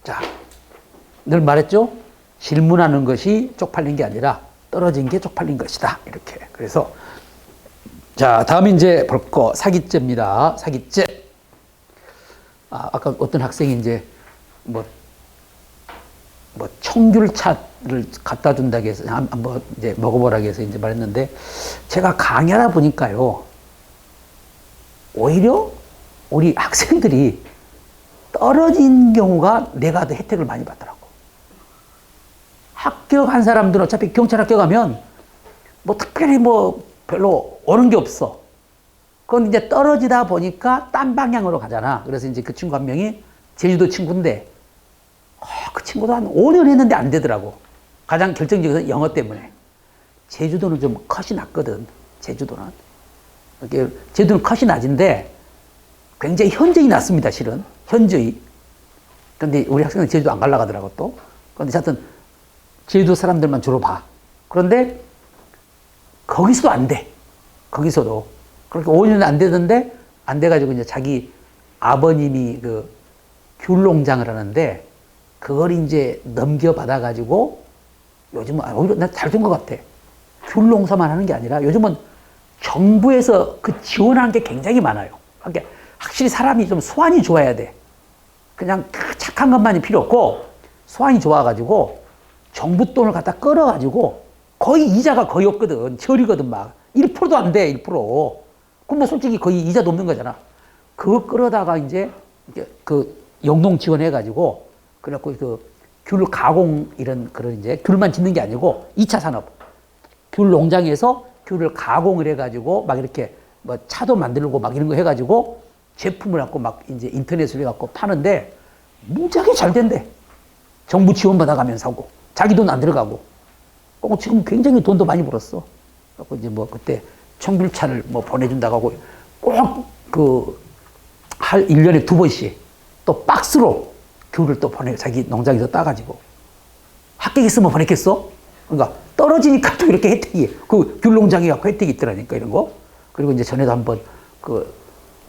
자, 늘 말했죠? 질문하는 것이 쪽팔린 게 아니라 떨어진 게 쪽팔린 것이다. 이렇게. 그래서 자, 다음 이제 볼 거 사기죄입니다. 사기죄. 아까 어떤 학생이 이제 뭐 청귤차를 갖다 준다고 해서 한번 이제 먹어보라고 해서 이제 말했는데 제가 강의하다 보니까요. 오히려 우리 학생들이 떨어진 경우가 내가 더 혜택을 많이 받더라고. 합격한 사람들은 어차피 경찰 합격하면 뭐 특별히 뭐 별로 오는 게 없어. 그건 이제 떨어지다 보니까 딴 방향으로 가잖아. 그래서 이제 그 친구 한 명이 제주도 친구인데, 그 친구도 한 5년 했는데 안 되더라고. 가장 결정적인 영어 때문에. 제주도는 좀 컷이 낮거든. 제주도는. 제주도는 컷이 낮은데 굉장히 현저히 낮습니다, 실은. 현저히. 근데 우리 학생은 제주도 안 가려고 하더라고, 또. 근데 하여튼, 제주도 사람들만 주로 봐. 그런데, 거기서도 안 돼. 거기서도. 그렇게 5년 안 되던데, 안 돼가지고 이제 자기 아버님이 그 귤농장을 하는데, 그걸 이제 넘겨받아가지고, 요즘은, 오히려 난 잘 된 것 같아. 귤농사만 하는 게 아니라, 요즘은 정부에서 그 지원하는 게 굉장히 많아요. 그러니까 확실히 사람이 좀 소환이 좋아야 돼. 그냥 착한 것만이 필요 없고, 소환이 좋아가지고, 정부 돈을 갖다 끌어가지고, 거의 이자가 거의 없거든. 저리거든, 막. 1%도 안 돼, 1%. 그럼 뭐 솔직히 거의 이자도 없는 거잖아. 그거 끌어다가 이제 그 영농 지원해가지고, 그래갖고 그 귤 가공 이런 그런 이제 귤만 짓는 게 아니고 2차 산업. 귤 농장에서 귤을 가공을 해가지고 막 이렇게 뭐 차도 만들고 막 이런 거 해가지고 제품을 갖고 막 이제 인터넷으로 해갖고 파는데 무지하게 잘 된대. 정부 지원 받아가면서 하고. 자기 돈 안 들어가고. 지금 굉장히 돈도 많이 벌었어. 그래서 이제 뭐 그때 청귤차를 뭐 보내준다고 하고 꼭 1년에 2번씩 또 박스로 귤을 또 자기 농장에서 따가지고. 합격했으면 보냈겠어? 그러니까 떨어지니까 또 이렇게 혜택이, 그 귤 농장에 갖고 혜택이 있더라니까, 이런 거. 그리고 이제 전에도 한번 그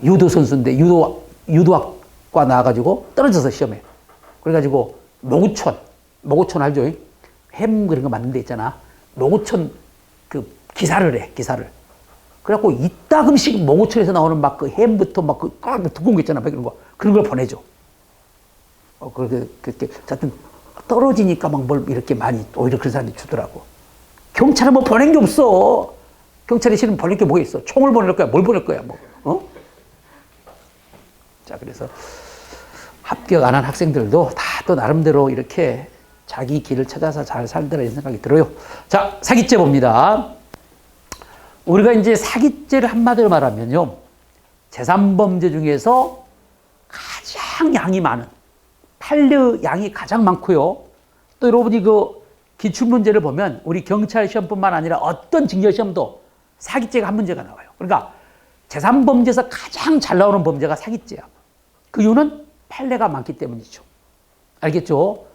유도 선수인데 유도학과 나와가지고 떨어져서 시험에. 그래가지고 모구촌 알죠? 햄 그런 거 만든 데 있잖아. 모구촌 그 기사를 해, 기사를. 그래갖고 이따금씩 모구촌에서 나오는 막 그 햄부터 막 그 두꺼운 거 있잖아. 막 이런 거. 그런 걸 보내줘. 그렇게, 하여튼 떨어지니까 막 뭘 이렇게 많이 오히려 그런 사람들이 주더라고. 경찰은 뭐 보낸 게 없어. 경찰이 실은 보낼 게 뭐가 있어. 총을 보낼 거야. 뭘 보낼 거야. 뭐. 자, 그래서 합격 안 한 학생들도 다 또 나름대로 이렇게 자기 길을 찾아서 잘 살더라 이런 생각이 들어요. 자, 사기죄 봅니다. 우리가 이제 사기죄를 한마디로 말하면요. 재산범죄 중에서 가장 양이 많은, 판례 양이 가장 많고요. 또 여러분이 그 기출문제를 보면 우리 경찰 시험뿐만 아니라 어떤 징역시험도 사기죄가 한 문제가 나와요. 그러니까 재산범죄에서 가장 잘 나오는 범죄가 사기죄야. 그 이유는 판례가 많기 때문이죠. 알겠죠?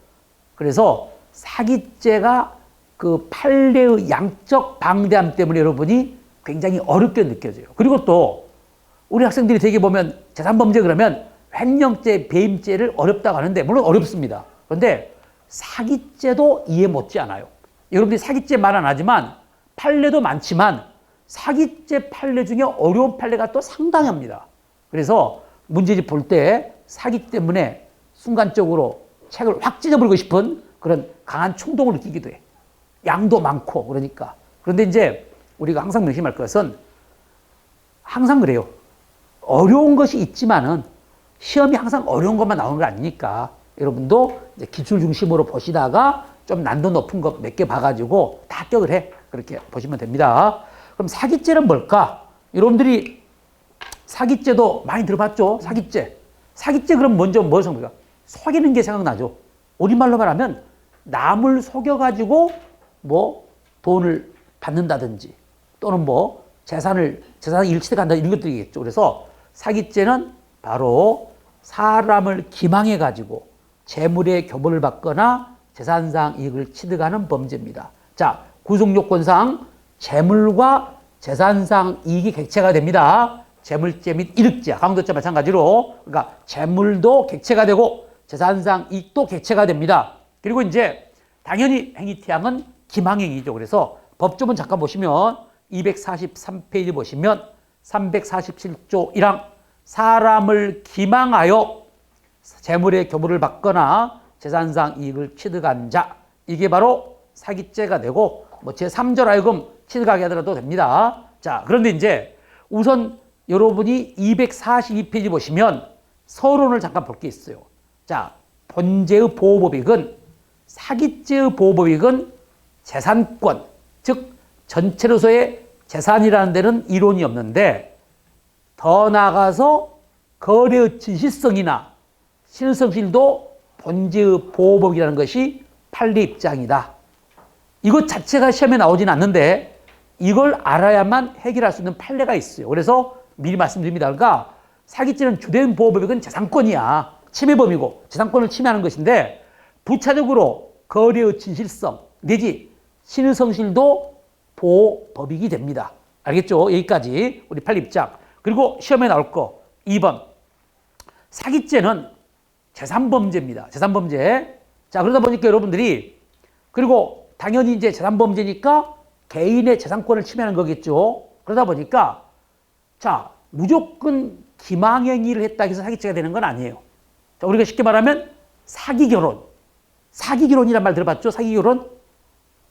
그래서 사기죄가 그 판례의 양적 방대함 때문에 여러분이 굉장히 어렵게 느껴져요. 그리고 또 우리 학생들이 되게 보면 재산범죄 그러면 횡령죄, 배임죄를 어렵다고 하는데 물론 어렵습니다. 그런데 사기죄도 이해 못지 않아요. 여러분들이 사기죄 말 안 하지만 판례도 많지만 사기죄 판례 중에 어려운 판례가 또 상당합니다. 그래서 문제집 볼 때 사기 때문에 순간적으로 책을 확 찢어버리고 싶은 그런 강한衝動을 느끼기도 해. 양도 많고 그러니까. 그런데 이제 우리가 항상 명심할 것은 항상 그래요. 어려운 것이 있지만은 시험이 항상 어려운 것만 나오는 거 아니니까 여러분도 이제 기출 중심으로 보시다가 좀 난도 높은 것 몇 개 봐가지고 다 합격을 해. 그렇게 보시면 됩니다. 그럼 사기죄는 뭘까? 여러분들이 사기죄도 많이 들어봤죠? 사기죄. 사기죄 그럼 먼저 뭘 생각해요? 속이는 게 생각나죠? 우리말로 말하면 남을 속여가지고 뭐 돈을 받는다든지 또는 뭐 재산을 일치돼간다 이런 것들이겠죠. 그래서 사기죄는 바로 사람을 기망해가지고 재물의 교벌을 받거나 재산상 이익을 취득하는 범죄입니다. 자, 구속요건상 재물과 재산상 이익이 객체가 됩니다. 재물죄 및 이득죄, 강도죄 마찬가지로 그러니까 재물도 객체가 되고 재산상 이익도 객체가 됩니다. 그리고 이제 당연히 행위태양은 기망행위죠. 그래서 법조문 잠깐 보시면 243페이지 보시면 347조 1항 사람을 기망하여 재물의 교부를 받거나 재산상 이익을 취득한 자, 이게 바로 사기죄가 되고 뭐 제3절 하여금 취득하게 하더라도 됩니다. 자, 그런데 이제 우선 여러분이 242페이지 보시면 서론을 잠깐 볼 게 있어요. 자, 본죄의 보호법익은 사기죄의 보호법익은 재산권, 즉 전체로서의 재산이라는 데는 이론이 없는데 더 나아가서 거래의 진실성이나 신성실도 본죄의 보호법이라는 것이 판례 입장이다. 이것 자체가 시험에 나오진 않는데 이걸 알아야만 해결할 수 있는 판례가 있어요. 그래서 미리 말씀드립니다. 그러니까 사기죄는 주된 보호법익은 재산권이야. 침해범이고 재산권을 침해하는 것인데 부차적으로 거래의 진실성 내지 신의성실도 보호법익이 됩니다. 알겠죠? 여기까지 우리 판례 입장. 그리고 시험에 나올 거 2번 사기죄는 재산범죄입니다. 재산범죄. 자, 그러다 보니까 여러분들이 그리고 당연히 이제 재산범죄니까 개인의 재산권을 침해하는 거겠죠. 그러다 보니까 자, 무조건 기망행위를 했다 해서 사기죄가 되는 건 아니에요. 자, 우리가 쉽게 말하면 사기결혼. 사기결혼이란 말 들어봤죠? 사기결혼?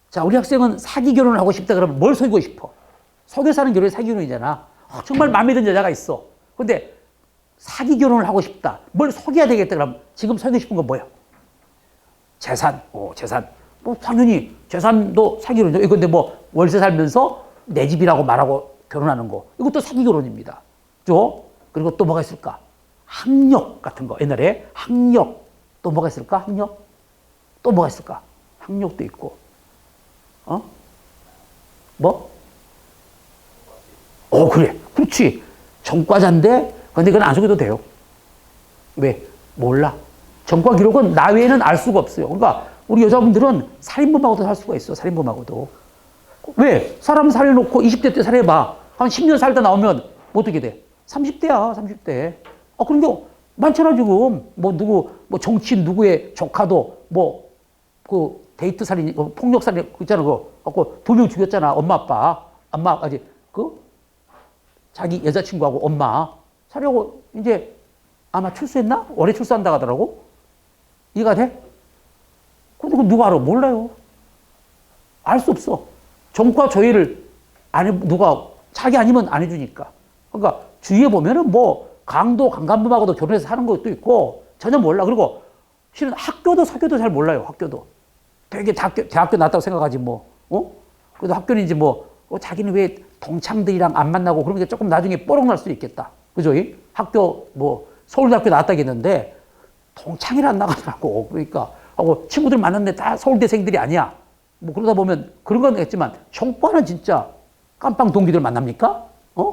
자, 우리 학생은 사기결혼을 하고 싶다 그러면 뭘 속이고 싶어? 속여서 하는 결혼이 사기결혼이잖아. 정말 마음에 드는 여자가 있어. 근데 사기결혼을 하고 싶다. 뭘 속여야 되겠다 그러면 지금 속이고 싶은 건 뭐야? 재산. 재산. 뭐 당연히 재산도 사기결혼이죠. 근데 뭐 월세 살면서 내 집이라고 말하고 결혼하는 거. 이것도 사기결혼입니다. 그죠? 그리고 또 뭐가 있을까? 학력 같은 거. 옛날에 학력. 또 뭐가 있을까? 학력. 또 뭐가 있을까? 학력도 있고. 뭐? 그래. 그렇지. 전과자인데, 근데 그건 안 속여도 돼요. 왜? 몰라. 전과 기록은 나 외에는 알 수가 없어요. 그러니까 우리 여자분들은 살인범하고도 살 수가 있어. 살인범하고도. 왜? 사람 살려놓고 20대 때 살해봐. 한 10년 살다 나오면 뭐 어떻게 돼? 30대야, 30대. 그런 게 많잖아, 지금. 뭐 정치인 누구의 조카도 데이트 살인, 폭력 살인, 있잖아, 그거. 2명 죽였잖아, 엄마, 아빠. 엄마까지, 자기 여자친구하고 엄마. 살려고, 이제, 아마 출소했나? 올해 출소한다고 하더라고? 이해가 돼? 근데 그거 누가 알아? 몰라요. 알 수 없어. 전과 조회를 자기 아니면 안 해주니까. 그러니까, 주위에 보면은 강간범하고도 결혼해서 사는 것도 있고, 전혀 몰라. 그리고, 실은 학교도 사교도 잘 몰라요, 학교도. 되게 대학교 나왔다고 생각하지, 그래도 학교는 이제 자기는 왜 동창들이랑 안 만나고 그런 게 조금 나중에 뽀록 날 수도 있겠다. 그죠? 학교, 서울대학교 나왔다겠는데, 동창회를 안 나가더라고. 그러니까, 친구들 만났는데 다 서울대생들이 아니야. 그러다 보면 그런 건 있지만, 전과는 진짜 깜빵 동기들 만납니까?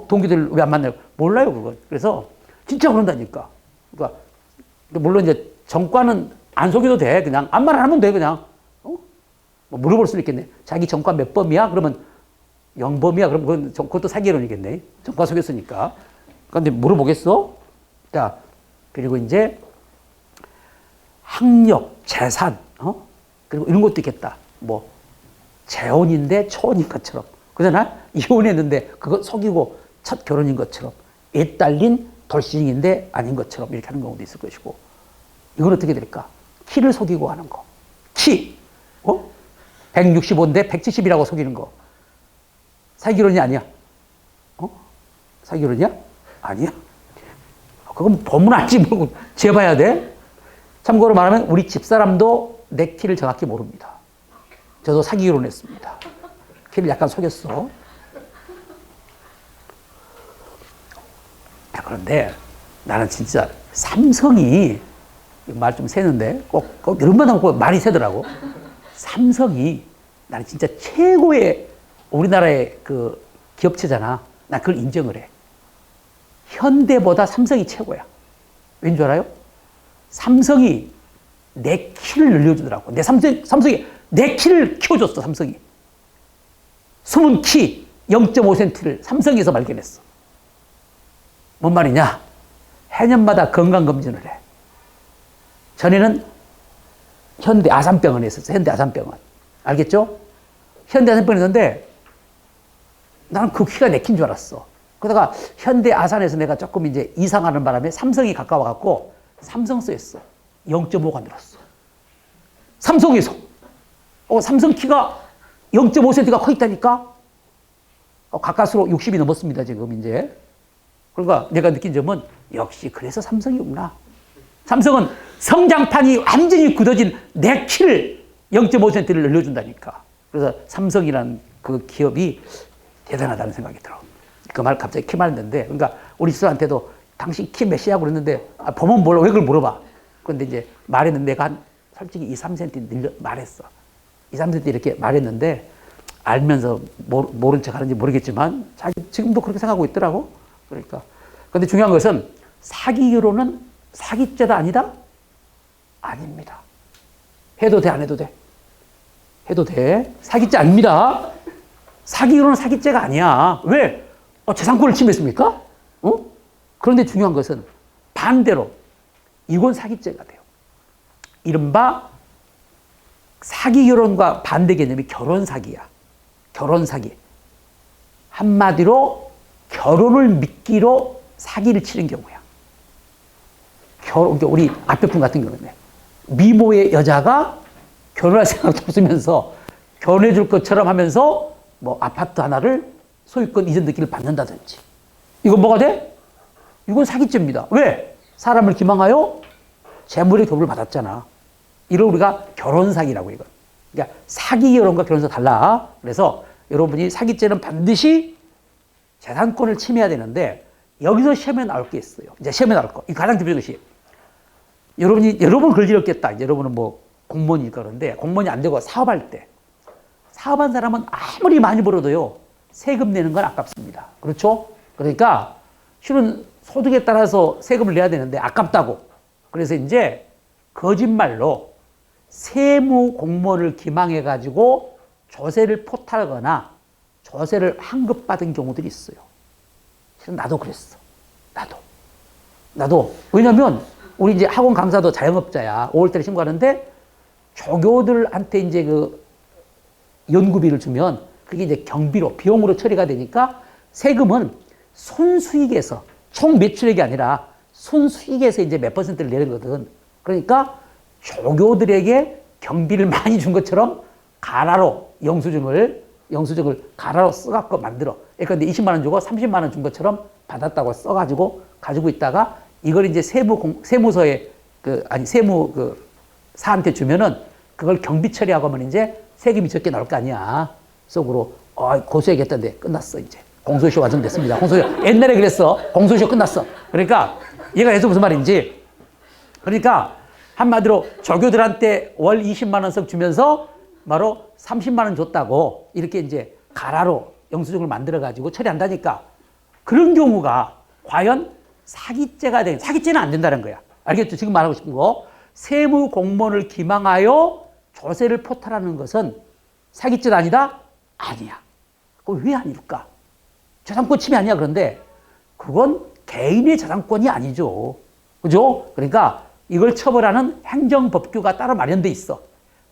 동기들 왜 안 만나요? 몰라요, 그건. 그래서, 진짜 그런다니까. 그러니까, 물론 이제 전과는 안 속여도 돼. 그냥, 암만 하면 돼, 그냥. 물어볼 수는 있겠네. 자기 전과 몇 범이야? 그러면 0범이야? 그럼 그것도 사기론이겠네. 전과 속였으니까. 그런데 물어보겠어? 자, 그리고 이제 학력, 재산, 그리고 이런 것도 있겠다. 재혼인데 초혼인 것처럼. 그러잖아? 이혼했는데 그거 속이고 첫 결혼인 것처럼. 애 딸린 돌싱인데 아닌 것처럼 이렇게 하는 경우도 있을 것이고. 이건 어떻게 될까? 키를 속이고 하는 거. 키. 165인데 170이라고 속이는 거. 사기결혼이 아니야. 사기결혼이야? 아니야. 그건 보면 알지 모르고 재봐야 돼. 참고로 말하면 우리 집사람도 내 키를 정확히 모릅니다. 저도 사기결혼했습니다. 키를 약간 속였어. 그런데 나는 진짜 삼성이 말 좀 새는데 꼭 이런 말 하면 말이 새더라고. 삼성이 나는 진짜 최고의 우리나라의 그 기업체잖아. 난 그걸 인정을 해. 현대보다 삼성이 최고야. 왠 줄 알아요? 삼성이 내 키를 늘려주더라고. 삼성이 내 키를 키워줬어, 삼성이. 숨은 키 0.5cm를 삼성에서 발견했어. 뭔 말이냐? 해년마다 건강검진을 해. 전에는 현대 아산병원에 있었어. 현대 아산병원. 알겠죠? 현대 아산병원에 있는데 나는 그 키가 내킨 줄 알았어. 그러다가 현대 아산에서 내가 조금 이제 이상하는 바람에 삼성이 가까워갖고 삼성 쓰였어. 0.5가 늘었어. 삼성에서. 삼성 키가 0.5cm가 커 있다니까? 가까스로 60이 넘었습니다, 지금 이제. 그러니까 내가 느낀 점은 역시 그래서 삼성이구나. 삼성은 성장판이 완전히 굳어진 내 키를 0.5cm를 늘려준다니까. 그래서 삼성이라는 그 기업이 대단하다는 생각이 들어. 그 말 갑자기 키 말했는데, 그러니까 우리 스스로한테도 당신 키 몇이냐고 그랬는데, 보면 몰라. 왜 그걸 물어봐. 그런데 이제 말했는데 내가 솔직히 2, 3cm 말했어. 2, 3cm 이렇게 말했는데, 알면서 모른 척 하는지 모르겠지만, 지금도 그렇게 생각하고 있더라고. 그러니까. 근데 중요한 것은 사기로는 사기죄다 아니다? 아닙니다. 해도 돼, 안 해도 돼? 해도 돼. 사기죄 아닙니다. 사기로는 사기죄가 아니야. 왜? 재산권을 침해했습니까? 그런데 중요한 것은 반대로 이건 사기죄가 돼요. 이른바 사기 결혼과 반대 개념이 결혼 사기야. 결혼 사기. 한마디로 결혼을 미끼로 사기를 치는 경우야. 우리 앞에 분 같은 경우는 미모의 여자가 결혼할 생각도 없으면서 결혼해 줄 것처럼 하면서 뭐 아파트 하나를 소유권 이전 느낌을 받는다든지. 이건 뭐가 돼? 이건 사기죄입니다. 왜? 사람을 기망하여 재물의 교부를 받았잖아. 이걸 우리가 결혼 사기라고 이거. 그러니까 사기 결혼과 결혼사 달라. 그래서 여러분이 사기죄는 반드시 재산권을 침해해야 되는데 여기서 시험에 나올 게 있어요. 이제 시험에 나올 거. 이 가장 대표적인 것이 여러분 걸리겠다. 이제 여러분은 뭐 공무원일 거는데 공무원이 안 되고 사업할 때 사업한 사람은 아무리 많이 벌어도요 세금 내는 건 아깝습니다. 그렇죠? 그러니까 실은 소득에 따라서 세금을 내야 되는데 아깝다고. 그래서 이제 거짓말로 세무 공무원을 기망해 가지고 조세를 포탈하거나 조세를 환급받은 경우들이 있어요. 실은 나도 그랬어. 나도. 왜냐면 우리 이제 학원 강사도 자영업자야. 5월달에 신고하는데 조교들한테 이제 그 연구비를 주면 그게 이제 경비로 비용으로 처리가 되니까 세금은 순수익에서 총 매출액이 아니라 순수익에서 이제 몇 퍼센트를 내는 거거든. 그러니까 조교들에게 경비를 많이 준 것처럼 가라로 영수증을 가라로 써갖고 만들어. 그러니까 20만 원 주고 30만 원 준 것처럼 받았다고 써가지고 가지고 있다가 이걸 이제 세무서에 세무 사한테 주면은 그걸 경비 처리하고 하면 이제 세금이 적게 나올 거 아니야. 속으로 고소해야겠다는데 끝났어 이제. 공소시효 완성됐습니다. 공소시효 옛날에 그랬어. 공소시효 끝났어. 그러니까 얘가 해서 무슨 말인지. 그러니까 한마디로 조교들한테 월 20만 원씩 주면서 바로 30만 원 줬다고 이렇게 이제 가라로 영수증을 만들어 가지고 처리한다니까. 그런 경우가 과연 사기죄가 된, 사기죄는 안 된다는 거야. 알겠죠? 지금 말하고 싶은 거. 세무 공무원을 기망하여 조세를 포탈하는 것은 사기죄가 아니다? 아니야. 그럼 왜 아닐까? 재산권 침해 아니야. 그런데 그건 개인의 재산권이 아니죠. 그죠? 그러니까 이걸 처벌하는 행정법규가 따로 마련돼 있어.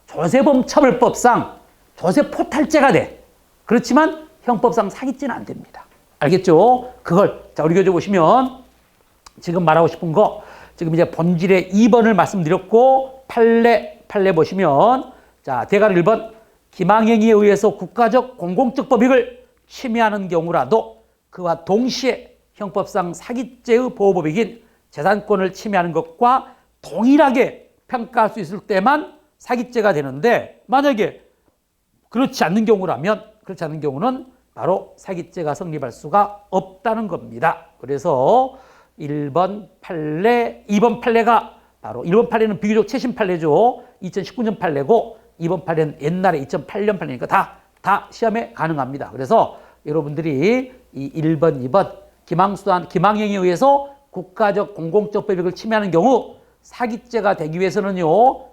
조세범 처벌법상 조세 포탈죄가 돼. 그렇지만 형법상 사기죄는 안 됩니다. 알겠죠? 그걸 자 우리 교재 보시면 지금 말하고 싶은 거 지금 이제 본질의 2번을 말씀드렸고 판례 보시면 자 대가리 1번 기망행위에 의해서 국가적 공공적 법익을 침해하는 경우라도 그와 동시에 형법상 사기죄의 보호법익인 재산권을 침해하는 것과 동일하게 평가할 수 있을 때만 사기죄가 되는데 만약에 그렇지 않는 경우는 바로 사기죄가 성립할 수가 없다는 겁니다. 그래서 1번 판례, 2번 판례가 바로 1번 판례는 비교적 최신 판례죠. 2019년 판례고 2번 판례는 옛날에 2008년 판례니까 다 시험에 가능합니다. 그래서 여러분들이 이 1번, 2번 기망행위에 의해서 국가적 공공적 법익을 침해하는 경우 사기죄가 되기 위해서는요.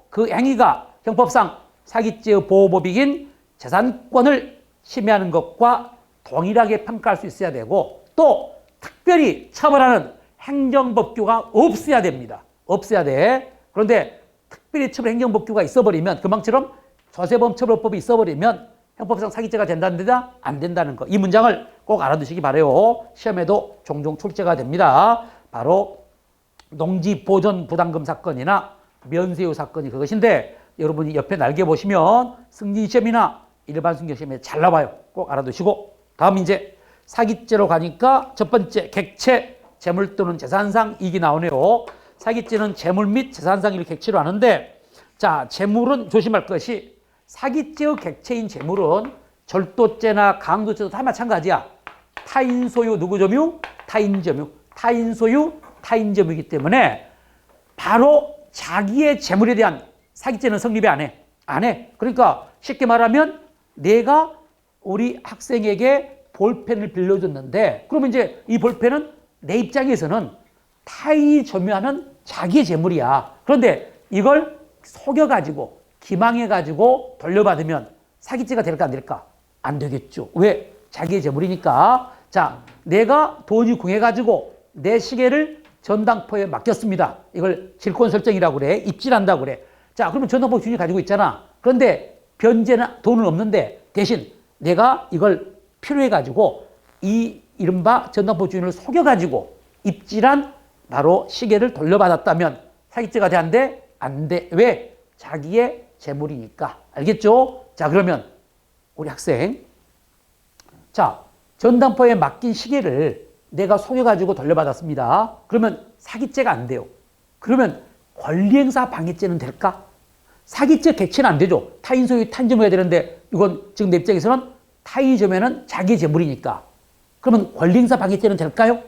그 행위가 형법상 사기죄의 보호법익인 재산권을 침해하는 것과 동일하게 평가할 수 있어야 되고 또 특별히 처벌하는 행정법규가 없어야 됩니다. 없어야 돼. 그런데 특별히 행정법규가 있어버리면 금방처럼 조세범처벌법이 있어버리면 형법상 사기죄가 된다는 안 된다는 거. 이 문장을 꼭 알아두시기 바라요. 시험에도 종종 출제가 됩니다. 바로 농지보존부담금 사건이나 면세유 사건이 그것인데 여러분이 옆에 날개 보시면 승진시험이나 일반 승격시험에 잘 나와요. 꼭 알아두시고 다음 이제 사기죄로 가니까 첫 번째 객체, 재물 또는 재산상 이익이 나오네요. 사기죄는 재물 및 재산상 이익을 객체로 하는데 자, 재물은 조심할 것이 사기죄의 객체인 재물은 절도죄나 강도죄도 다 마찬가지야. 타인 소유 누구 점유? 타인 점유. 타인 소유, 타인 점유이기 때문에 바로 자기의 재물에 대한 사기죄는 성립이 안 해. 안 해. 그러니까 쉽게 말하면 내가 우리 학생에게 볼펜을 빌려줬는데 그러면 이제 이 볼펜은 내 입장에서는 타인이 점유하는 자기의 재물이야. 그런데 이걸 속여가지고 기망해가지고 돌려받으면 사기죄가 될까 안 될까? 안 되겠죠. 왜? 자기의 재물이니까. 자, 내가 돈이 궁해가지고 내 시계를 전당포에 맡겼습니다. 이걸 질권 설정이라고 그래. 입질한다고 그래. 자, 그러면 전당포 주인이 가지고 있잖아. 그런데 변제나 돈은 없는데 대신 내가 이걸 필요해가지고 이 이른바 전당포 주인을 속여가지고 입질한 바로 시계를 돌려받았다면 사기죄가 돼 안 돼? 안 돼. 왜? 자기의 재물이니까. 알겠죠? 자, 그러면 우리 학생 자, 전당포에 맡긴 시계를 내가 속여가지고 돌려받았습니다. 그러면 사기죄가 안 돼요. 그러면 권리행사 방해죄는 될까? 사기죄 객체는 안 되죠. 타인 소유 탄점해야 되는데 이건 지금 내 입장에서는 타인이 점유하는 자기의 재물이니까. 그러면 권리행사 방해죄는 될까요?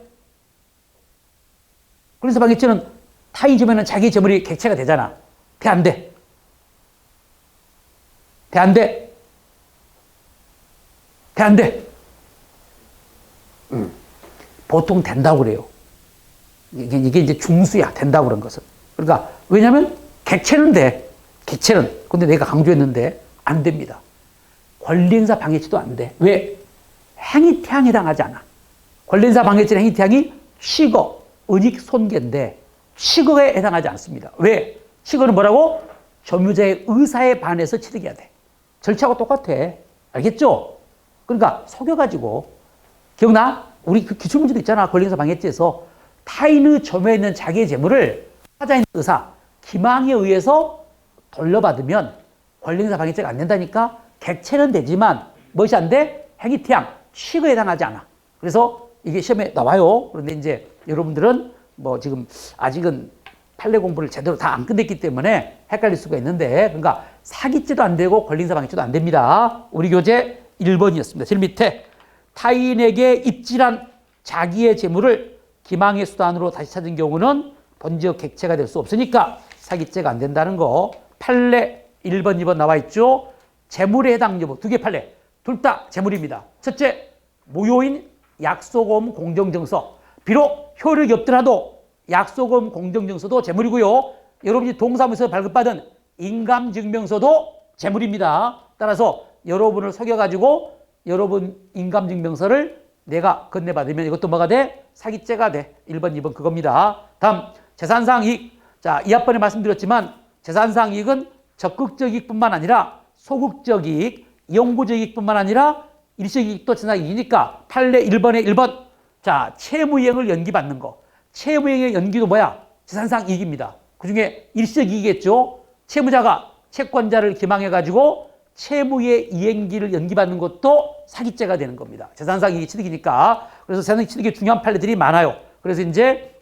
권리행사 방해죄는 타인이 점유하는 자기의 재물이 객체가 되잖아. 돼, 안 돼? 돼, 안 돼? 돼, 안 돼? 보통 된다고 그래요. 이게 이제 중수야. 된다고 그런 것은. 그러니까, 왜냐면 객체는 돼. 객체는. 근데 내가 강조했는데 안 됩니다. 권리행사 방해죄도 안 돼. 왜? 행위태양에 해당하지 않아. 권리행사 방해죄는 행위태양이 취거, 은익 손괴인데 취거에 해당하지 않습니다. 왜? 취거는 뭐라고? 점유자의 의사에 반해서 취득해야 돼. 절차하고 똑같아. 알겠죠? 그러니까 속여가지고 기억나? 우리 그 기출문제도 있잖아. 권리행사 방해죄에서 타인의 점유에 있는 자기의 재물을 하자인 의사, 기망에 의해서 돌려받으면 권리행사 방해죄가 안 된다니까. 객체는 되지만 무엇이 안 돼? 행위태양, 취거에 해당하지 않아. 그래서 이게 시험에 나와요. 그런데 이제 여러분들은 뭐 지금 아직은 판례 공부를 제대로 다 안 끝냈기 때문에 헷갈릴 수가 있는데, 그러니까 사기죄도 안 되고 권리행사 방해죄도 안 됩니다. 우리 교재 1번이었습니다. 제일 밑에 타인에게 입질한 자기의 재물을 기망의 수단으로 다시 찾은 경우는 본적 객체가 될 수 없으니까 사기죄가 안 된다는 거. 판례 1번, 2번 나와 있죠. 재물에 해당 여부 두 개 판례. 둘 다 재물입니다. 첫째, 무효인 약소금 공정증서. 비록 효력이 없더라도 약소금 공정증서도 재물이고요. 여러분이 동사무소에서 발급받은 인감증명서도 재물입니다. 따라서 여러분을 속여가지고 여러분 인감증명서를 내가 건네받으면 이것도 뭐가 돼? 사기죄가 돼. 1번, 2번 그겁니다. 다음, 재산상 이익. 자, 이 앞번에 말씀드렸지만 재산상 이익은 적극적 이익뿐만 아니라 소극적 이익, 영구적 이익뿐만 아니라 일시적 이익도 재산상 이익이니까 판례 1번에 1번. 자, 채무이행을 연기받는 거. 채무이행의 연기도 뭐야? 재산상 이익입니다. 그 중에 일시적 이익이겠죠. 채무자가 채권자를 기망해가지고 채무의 이행기를 연기받는 것도 사기죄가 되는 겁니다. 재산상 이익 취득이니까. 그래서 재산상 취득에 중요한 판례들이 많아요. 그래서 이제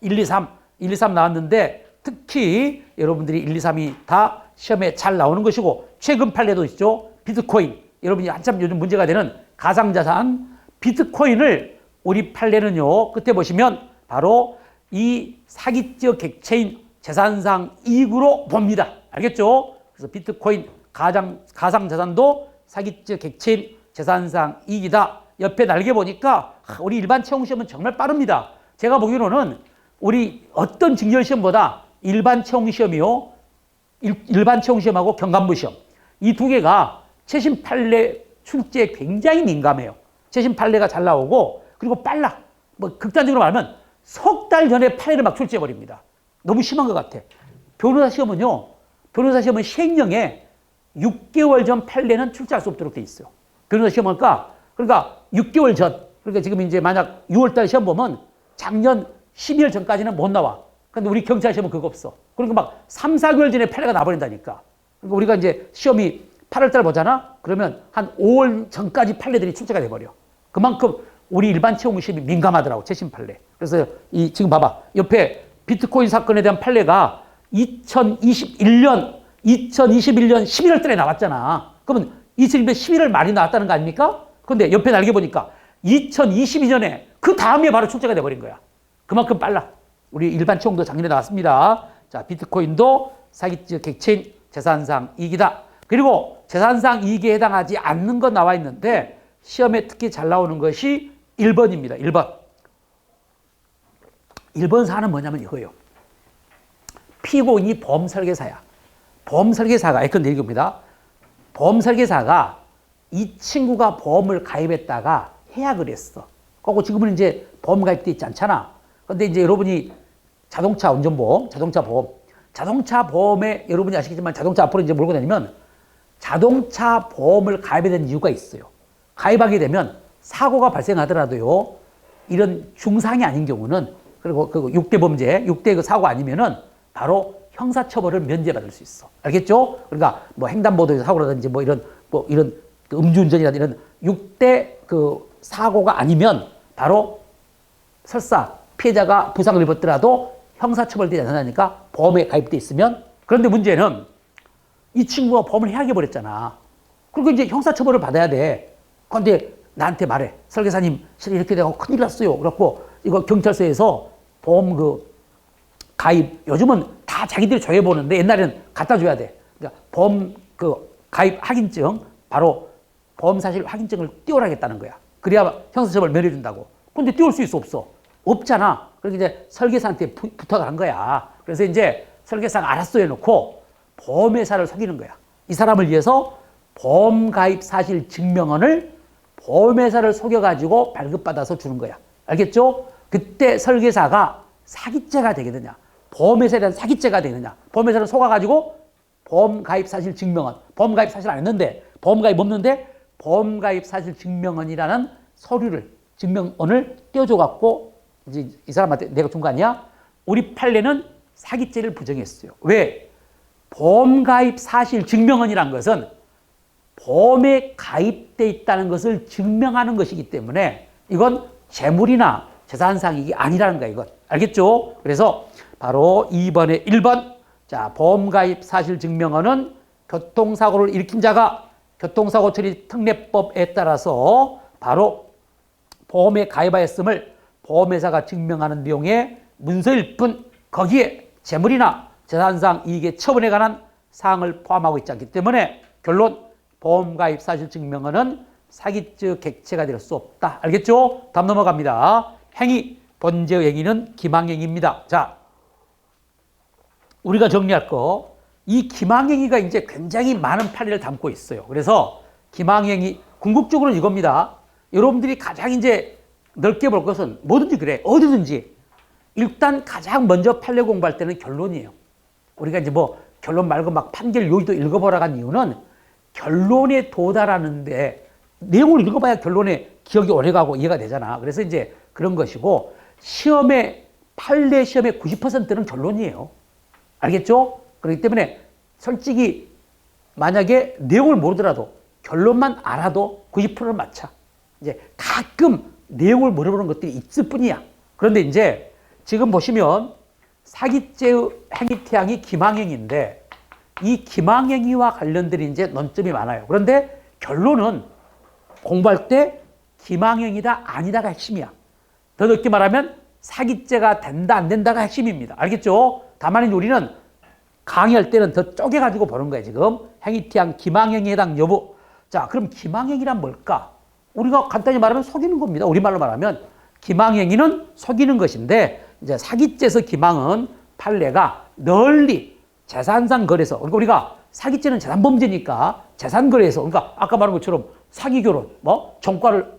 1, 2, 3 나왔는데 특히 여러분들이 1, 2, 3이 다 시험에 잘 나오는 것이고 최근 판례도 있죠. 비트코인. 여러분이 한참 요즘 문제가 되는 가상자산 비트코인을 우리 판례는요. 끝에 보시면 바로 이 사기죄 객체인 재산상 이익으로 봅니다. 알겠죠? 그래서 비트코인 가상자산도 사기죄 객체인 재산상 이익이다. 옆에 날개 보니까 우리 일반 채용시험은 정말 빠릅니다. 제가 보기로는 우리 어떤 직렬시험보다 일반 채용시험이요. 일반 채용시험하고 경감부시험. 이 두 개가 최신 판례 출제에 굉장히 민감해요. 최신 판례가 잘 나오고 그리고 빨라. 뭐 극단적으로 말하면 석 달 전에 판례를 막 출제해버립니다. 너무 심한 것 같아. 변호사 시험은요. 변호사 시험은 시행령에 6개월 전 판례는 출제할 수 없도록 돼 있어요. 변호사 시험은 그러니까 6개월 전, 그러니까 지금 이제 만약 6월 달 시험 보면 작년 12월 전까지는 못 나와. 근데 우리 경찰 시험은 그거 없어. 그러니까 막 3, 4개월 전에 판례가 나버린다니까. 그러니까 우리가 이제 시험이 8월 달 보잖아? 그러면 한 5월 전까지 판례들이 출제가 돼버려. 그만큼 우리 일반 채용 시험이 민감하더라고, 최신 판례. 그래서 지금 봐봐. 옆에 비트코인 사건에 대한 판례가 2021년 11월 달에 나왔잖아. 그러면 2021년 11월 말이 나왔다는 거 아닙니까? 근데 옆에 날개 보니까 2022년에 그 다음에 바로 출제가 돼버린 거야. 그만큼 빨라. 우리 일반 채용도 작년에 나왔습니다. 자, 비트코인도 사기적 객체인 재산상 이익이다. 그리고 재산상 이익에 해당하지 않는 건 나와 있는데 시험에 특히 잘 나오는 것이 1번입니다. 1번. 1번 사안은 뭐냐면 이거예요. 피고인이 보험 설계사야. 보험 설계사가, 예컨대 이겁니다. 보험 설계사가 이 친구가 보험을 가입했다가 해약을 했어. 그리고 지금은 이제 보험 가입돼 있지 않잖아. 근데 이제 여러분이 자동차 운전보험, 자동차 보험에 여러분이 아시겠지만 자동차 앞으로 이제 몰고 다니면 자동차 보험을 가입해야 되는 이유가 있어요. 가입하게 되면 사고가 발생하더라도요, 이런 중상이 아닌 경우는, 그리고 그 6대 범죄, 6대 그 사고 아니면은 바로 형사처벌을 면제받을 수 있어. 알겠죠? 그러니까 뭐 횡단보도에서 사고라든지 뭐 이런 그 음주운전이라든지 이런 6대 그 사고가 아니면 바로 설사 피해자가 부상을 입었더라도 형사처벌되지 않는다니까 보험에 가입돼 있으면. 그런데 문제는 이 친구가 보험을 해약해버렸잖아. 그리고 이제 형사처벌을 받아야 돼. 그런데 나한테 말해. 설계사님, 실은 이렇게 되고 큰일 났어요. 그래갖고 이거 경찰서에서 보험 그 가입, 요즘은 다 자기들이 조회보는데 옛날에는 갖다 줘야 돼. 그러니까 보험 그 가입 확인증, 바로 보험 사실 확인증을 띄워라겠다는 거야. 그래야 형사처벌 면해준다고. 근데 띄울 수 있어, 없어? 없잖아. 그러니까 이제 설계사한테 부탁을 한 거야. 그래서 이제 설계사가 알았어 해놓고 보험회사를 속이는 거야. 이 사람을 위해서 보험 가입 사실 증명원을 보험회사를 속여가지고 발급받아서 주는 거야. 알겠죠? 그때 설계사가 사기죄가 되겠느냐, 보험회사에 대한 사기죄가 되느냐. 보험회사를 속아가지고 보험 가입 사실 증명원, 보험 가입 사실 안 했는데, 보험 가입 없는데 보험 가입 사실 증명원이라는 서류를, 증명원을 떼어줘갖고 이제 이 사람한테 내가 준 거 아니야? 우리 판례는 사기죄를 부정했어요. 왜? 보험 가입 사실 증명원이란 것은 보험에 가입돼 있다는 것을 증명하는 것이기 때문에 이건 재물이나 재산상 이익이 아니라는 거야, 이건. 알겠죠? 그래서 바로 2번에 1번. 자, 보험 가입 사실 증명원은 교통사고를 일으킨 자가 교통사고 처리 특례법에 따라서 바로 보험에 가입하였음을 보험회사가 증명하는 비용의 문서일 뿐 거기에 재물이나 재산상 이익의 처분에 관한 사항을 포함하고 있지 않기 때문에 결론, 보험가입 사실증명원은 사기죄 객체가 될 수 없다. 알겠죠? 다음 넘어갑니다. 행위, 본죄의 행위는 기망행위입니다. 자, 우리가 정리할 거, 이 기망행위가 이제 굉장히 많은 판례를 담고 있어요. 그래서 기망행위, 궁극적으로는 이겁니다. 여러분들이 가장 이제 넓게 볼 것은 뭐든지 그래. 어디든지. 일단 가장 먼저 판례 공부할 때는 결론이에요. 우리가 이제 뭐 결론 말고 막 판결 요지도 읽어보라고 한 이유는 결론에 도달하는데 내용을 읽어봐야 결론에 기억이 오래가고 이해가 되잖아. 그래서 이제 그런 것이고, 시험에, 판례 시험의 90%는 결론이에요. 알겠죠? 그렇기 때문에 솔직히 만약에 내용을 모르더라도 결론만 알아도 90%를 맞춰. 이제 가끔 내용을 물어보는 것들이 있을 뿐이야. 그런데 이제 지금 보시면 사기죄의 행위 태양이 기망행위인데 이 기망행위와 관련된 이제 논점이 많아요. 그런데 결론은 공부할 때 기망행위다 아니다가 핵심이야. 더 넓게 말하면 사기죄가 된다 안 된다가 핵심입니다. 알겠죠? 다만 우리는 강의할 때는 더 쪼개가지고 보는 거예요. 지금 행위태양 기망행위에 해당 여부. 자, 그럼 기망행위란 뭘까? 우리가 간단히 말하면 속이는 겁니다. 우리말로 말하면 기망행위는 속이는 것인데, 이제 사기죄에서 기망은 판례가 널리 재산상 거래소, 그러니까 우리가 사기죄는 재산범죄니까 재산거래소, 그러니까 아까 말한 것처럼 사기결혼, 뭐 정과를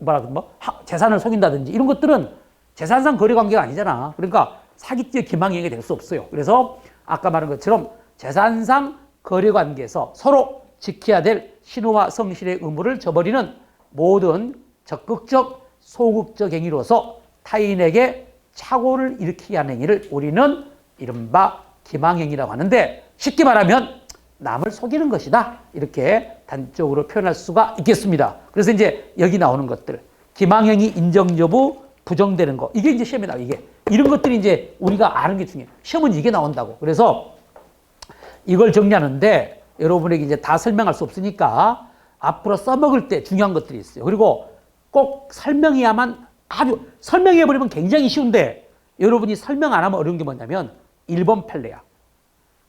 재산을 속인다든지 이런 것들은 재산상 거래 관계가 아니잖아. 그러니까 사기죄 기망행위가 될 수 없어요. 그래서 아까 말한 것처럼 재산상 거래관계에서 서로 지켜야 될 신호와 성실의 의무를 저버리는 모든 적극적, 소극적 행위로서 타인에게 착오를 일으키게 하는 행위를 우리는 이른바 기망행위라고 하는데, 쉽게 말하면 남을 속이는 것이다, 이렇게 단적으로 표현할 수가 있겠습니다. 그래서 이제 여기 나오는 것들, 기망행위 인정 여부, 부정되는 거, 이게 이제 시험에 나와요. 이게 이런 것들이 이제 우리가 아는 게 중요해요. 시험은 이게 나온다고. 그래서 이걸 정리하는데 여러분에게 이제 다 설명할 수 없으니까 앞으로 써먹을 때 중요한 것들이 있어요. 그리고 꼭 설명해야만, 아주 설명해버리면 굉장히 쉬운데 여러분이 설명 안 하면 어려운 게 뭐냐면 1번 판례야.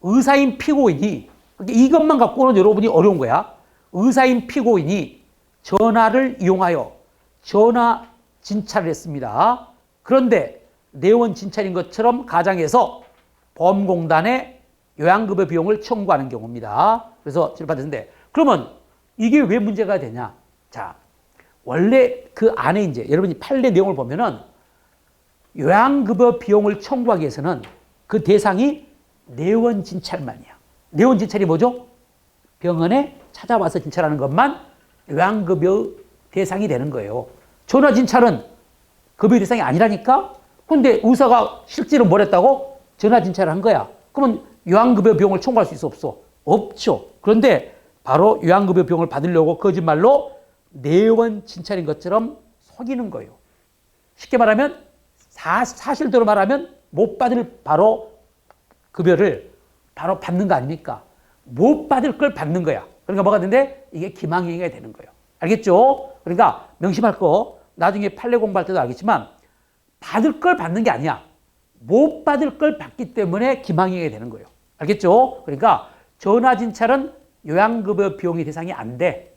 의사인 피고인이, 이것만 갖고는 여러분이 어려운 거야. 의사인 피고인이 전화를 이용하여 전화 진찰을 했습니다. 그런데 내원 진찰인 것처럼 가장해서 보험공단에 요양급여 비용을 청구하는 경우입니다. 그래서 질문받았는데, 그러면 이게 왜 문제가 되냐? 자, 원래 그 안에 이제 여러분이 판례 내용을 보면은 요양급여 비용을 청구하기 위해서는 그 대상이 내원 진찰만이야. 내원 진찰이 뭐죠? 병원에 찾아와서 진찰하는 것만 요양급여 대상이 되는 거예요. 전화 진찰은 급여 대상이 아니라니까? 근데 의사가 실제로 뭘 했다고? 전화 진찰을 한 거야. 그러면 요양급여 비용을 청구할 수 있어, 없어? 없죠. 그런데 바로 요양급여 비용을 받으려고 거짓말로 내원 진찰인 것처럼 속이는 거예요. 쉽게 말하면 사실대로 말하면 못 받을 바로 급여를 바로 받는 거 아닙니까? 못 받을 걸 받는 거야. 그러니까 뭐가 되는데 이게 기망행위가 되는 거예요. 알겠죠? 그러니까 명심할 거, 나중에 판례 공부할 때도 알겠지만 받을 걸 받는 게 아니야. 못 받을 걸 받기 때문에 기망행위가 되는 거예요. 알겠죠? 그러니까 전화 진찰은 요양급여 비용의 대상이 안 돼.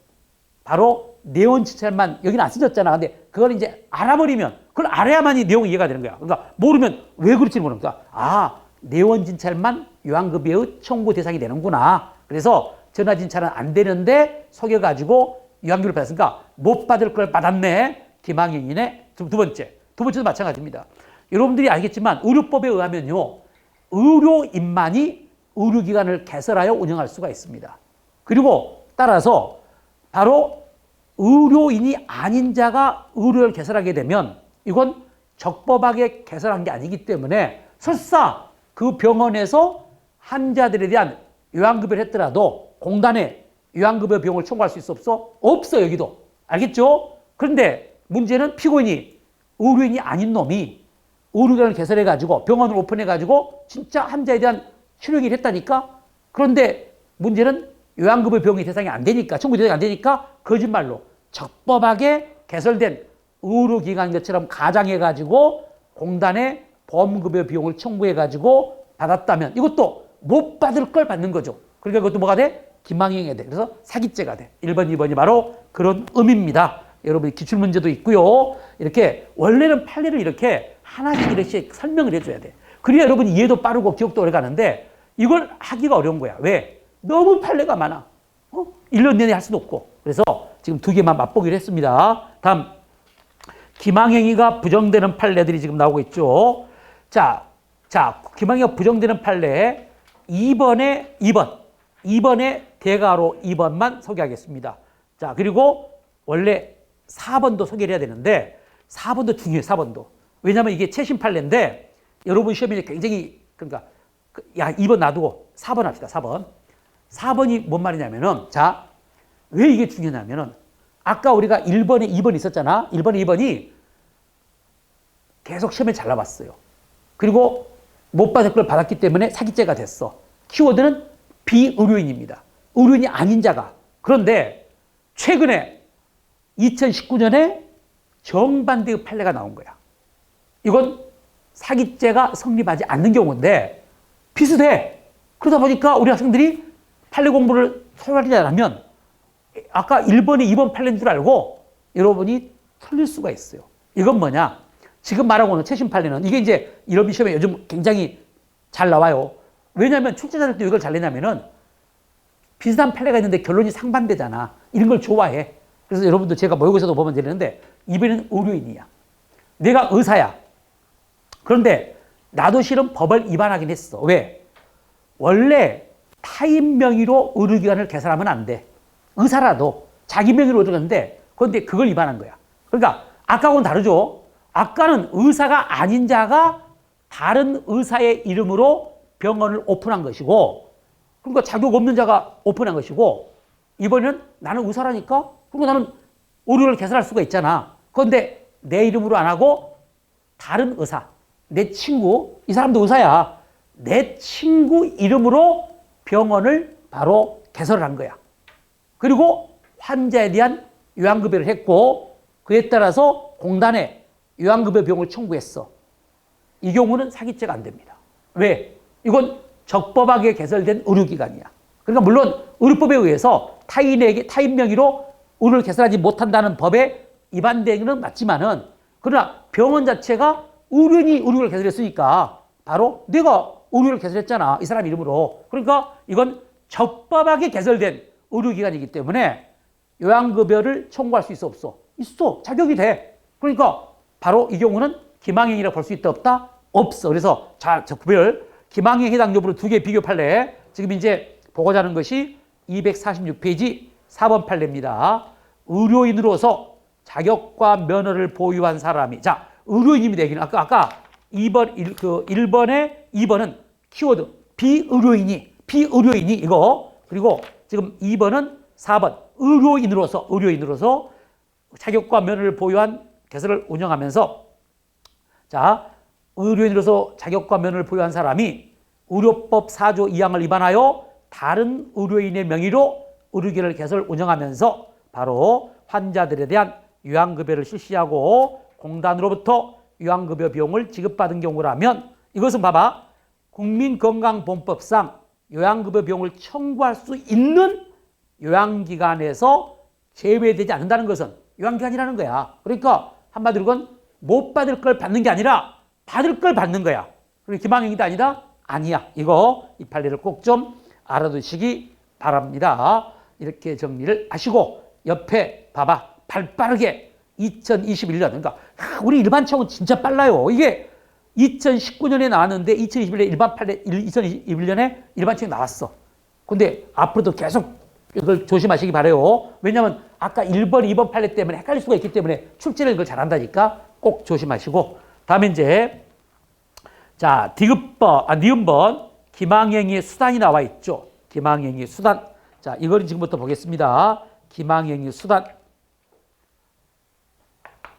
바로 내원 진찰만, 여기는 안 쓰졌잖아. 근데 그걸 이제 알아버리면, 그걸 알아야만이 내용이 이해가 되는 거야. 그러니까 모르면 왜 그럴지 모르는 거야. 아, 내원 진찰만 요양급여의 청구 대상이 되는구나. 그래서 전화 진찰은 안 되는데 속여가지고 요양급여를 받았으니까 못 받을 걸 받았네. 기망행위네. 두 번째도 마찬가지입니다. 여러분들이 알겠지만 의료법에 의하면요, 의료인만이 의료기관을 개설하여 운영할 수가 있습니다. 그리고 따라서 바로 의료인이 아닌 자가 의료를 개설하게 되면 이건 적법하게 개설한 게 아니기 때문에 설사 그 병원에서 환자들에 대한 요양급여를 했더라도 공단에 요양급여 비용을 청구할 수 있어, 없어? 없어, 여기도. 알겠죠? 그런데 문제는 피고인이 의료인이 아닌 놈이 의료기관을 개설해가지고 병원을 오픈해가지고 진짜 환자에 대한 치료를 했다니까? 그런데 문제는 요양급여 비용이 대상이 안 되니까, 청구 대상이 안 되니까 거짓말로 적법하게 개설된 의료기관인 것처럼 가장해가지고 공단에 보험급여 비용을 청구해가지고 받았다면 이것도 못 받을 걸 받는 거죠. 그러니까 그것도 뭐가 돼? 기망행위가 돼. 그래서 사기죄가 돼. 1번, 2번이 바로 그런 의미입니다. 여러분이 기출문제도 있고요. 이렇게 원래는 판례를 이렇게 하나씩 이렇게 설명을 해줘야 돼. 그래야 여러분 이해도 빠르고 기억도 오래 가는데 이걸 하기가 어려운 거야. 왜? 너무 판례가 많아. 1년 내내 할 수도 없고. 그래서 지금 2개만 맛보기로 했습니다. 다음, 기망행위가 부정되는 판례들이 지금 나오고 있죠. 자, 기망행위가 부정되는 판례 2번의 대가로 2번만 소개하겠습니다. 자, 그리고 원래 4번도 소개를 해야 되는데 4번도 중요해요. 4번도. 왜냐하면 이게 최신 판례인데 여러분 시험에 굉장히, 그러니까 2번 놔두고 4번 합시다. 4번. 4번이 뭔 말이냐면은, 자, 왜 이게 중요하냐면은 아까 우리가 1번에 2번 있었잖아. 1번에 2번이 계속 시험에 잘 나왔어요. 그리고 못 받을 걸 받았기 때문에 사기죄가 됐어. 키워드는 비의료인입니다. 의료인이 아닌 자가. 그런데 최근에 2019년에 정반대의 판례가 나온 거야. 이건 사기죄가 성립하지 않는 경우인데 비슷해. 그러다 보니까 우리 학생들이 판례 공부를 소홀하지 않으면 아까 1번에 2번 판례인 줄 알고 여러분이 틀릴 수가 있어요. 이건 뭐냐? 지금 말하고 있는 최신 판례는 이게 이제 이런 시험에 요즘 굉장히 잘 나와요. 왜냐하면 출제자들도 이걸 잘 내냐면은 비슷한 판례가 있는데 결론이 상반되잖아. 이런 걸 좋아해. 그래서 여러분도 제가 모의고사도 보면 되는데 이번에는 의료인이야. 내가 의사야. 그런데 나도 실은 법을 위반하긴 했어. 왜? 원래 타인 명의로 의료기관을 개설하면 안 돼. 의사라도 자기 명의로 의료기관인데 그런데 그걸 위반한 거야. 그러니까 아까하고는 다르죠. 아까는 의사가 아닌 자가 다른 의사의 이름으로 병원을 오픈한 것이고, 그러니까 자격 없는 자가 오픈한 것이고, 이번에는 나는 의사라니까? 그러니까 나는 의료를 개설할 수가 있잖아. 그런데 내 이름으로 안 하고 다른 의사, 내 친구, 이 사람도 의사야. 내 친구 이름으로 병원을 바로 개설을 한 거야. 그리고 환자에 대한 요양급여를 했고, 그에 따라서 공단에 요양급여 비용을 청구했어. 이 경우는 사기죄가 안 됩니다. 왜? 이건 적법하게 개설된 의료기관이야. 그러니까 물론 의료법에 의해서 타인 명의로 의료를 개설하지 못한다는 법에 위반되는 맞지만은, 그러나 병원 자체가 의료인이 의료를 개설했으니까 바로 내가 의료를 개설했잖아, 이 사람 이름으로. 그러니까 이건 적법하게 개설된 의료기관이기 때문에 요양급여를 청구할 수 있어, 없어? 있어. 자격이 돼. 그러니까 바로 이 경우는 기망행위라 볼 수 있다, 없다? 없어. 그래서 자, 저 구별 기망행위 해당 여부를 두 개 비교 판례. 지금 이제 보고자 하는 것이 246페이지 4번 판례입니다. 의료인으로서 자격과 면허를 보유한 사람이, 자, 의료인입니다. 여기는 아까 1번에 2번은 키워드 비의료인이 이거, 그리고 지금 2번은 4번 의료인으로서 자격과 면허를 보유한 개설을 운영하면서, 자, 의료인으로서 자격과 면허를 보유한 사람이 의료법 4조 2항을 위반하여 다른 의료인의 명의로 의료기관을 개설 운영하면서 바로 환자들에 대한 요양급여를 실시하고 공단으로부터 요양급여 비용을 지급받은 경우라면, 이것은 봐봐, 국민건강보험법상 요양급여 비용을 청구할 수 있는 요양기관에서 제외되지 않는다는 것은 요양기관이라는 거야. 그러니까 한마디로 그건 못 받을 걸 받는 게 아니라 받을 걸 받는 거야. 그리고 기망행위도 아니다? 아니야. 이 판례를 꼭 좀 알아두시기 바랍니다. 이렇게 정리를 하시고, 옆에 봐봐, 발빠르게 2021년, 그러니까 우리 일반청은 진짜 빨라요. 이게 2019년에 나왔는데 2021년에 일반청이 나왔어. 근데 앞으로도 계속 이걸 조심하시기 바라요. 왜냐하면 아까 1번, 2번 판례 때문에 헷갈릴 수가 있기 때문에 출제를 이걸 잘한다니까 꼭 조심하시고, 다음에 이제 자, 니은번 기망행위의 수단이 나와 있죠. 기망행위의 수단. 자, 이걸 지금부터 보겠습니다. 기망행위 수단.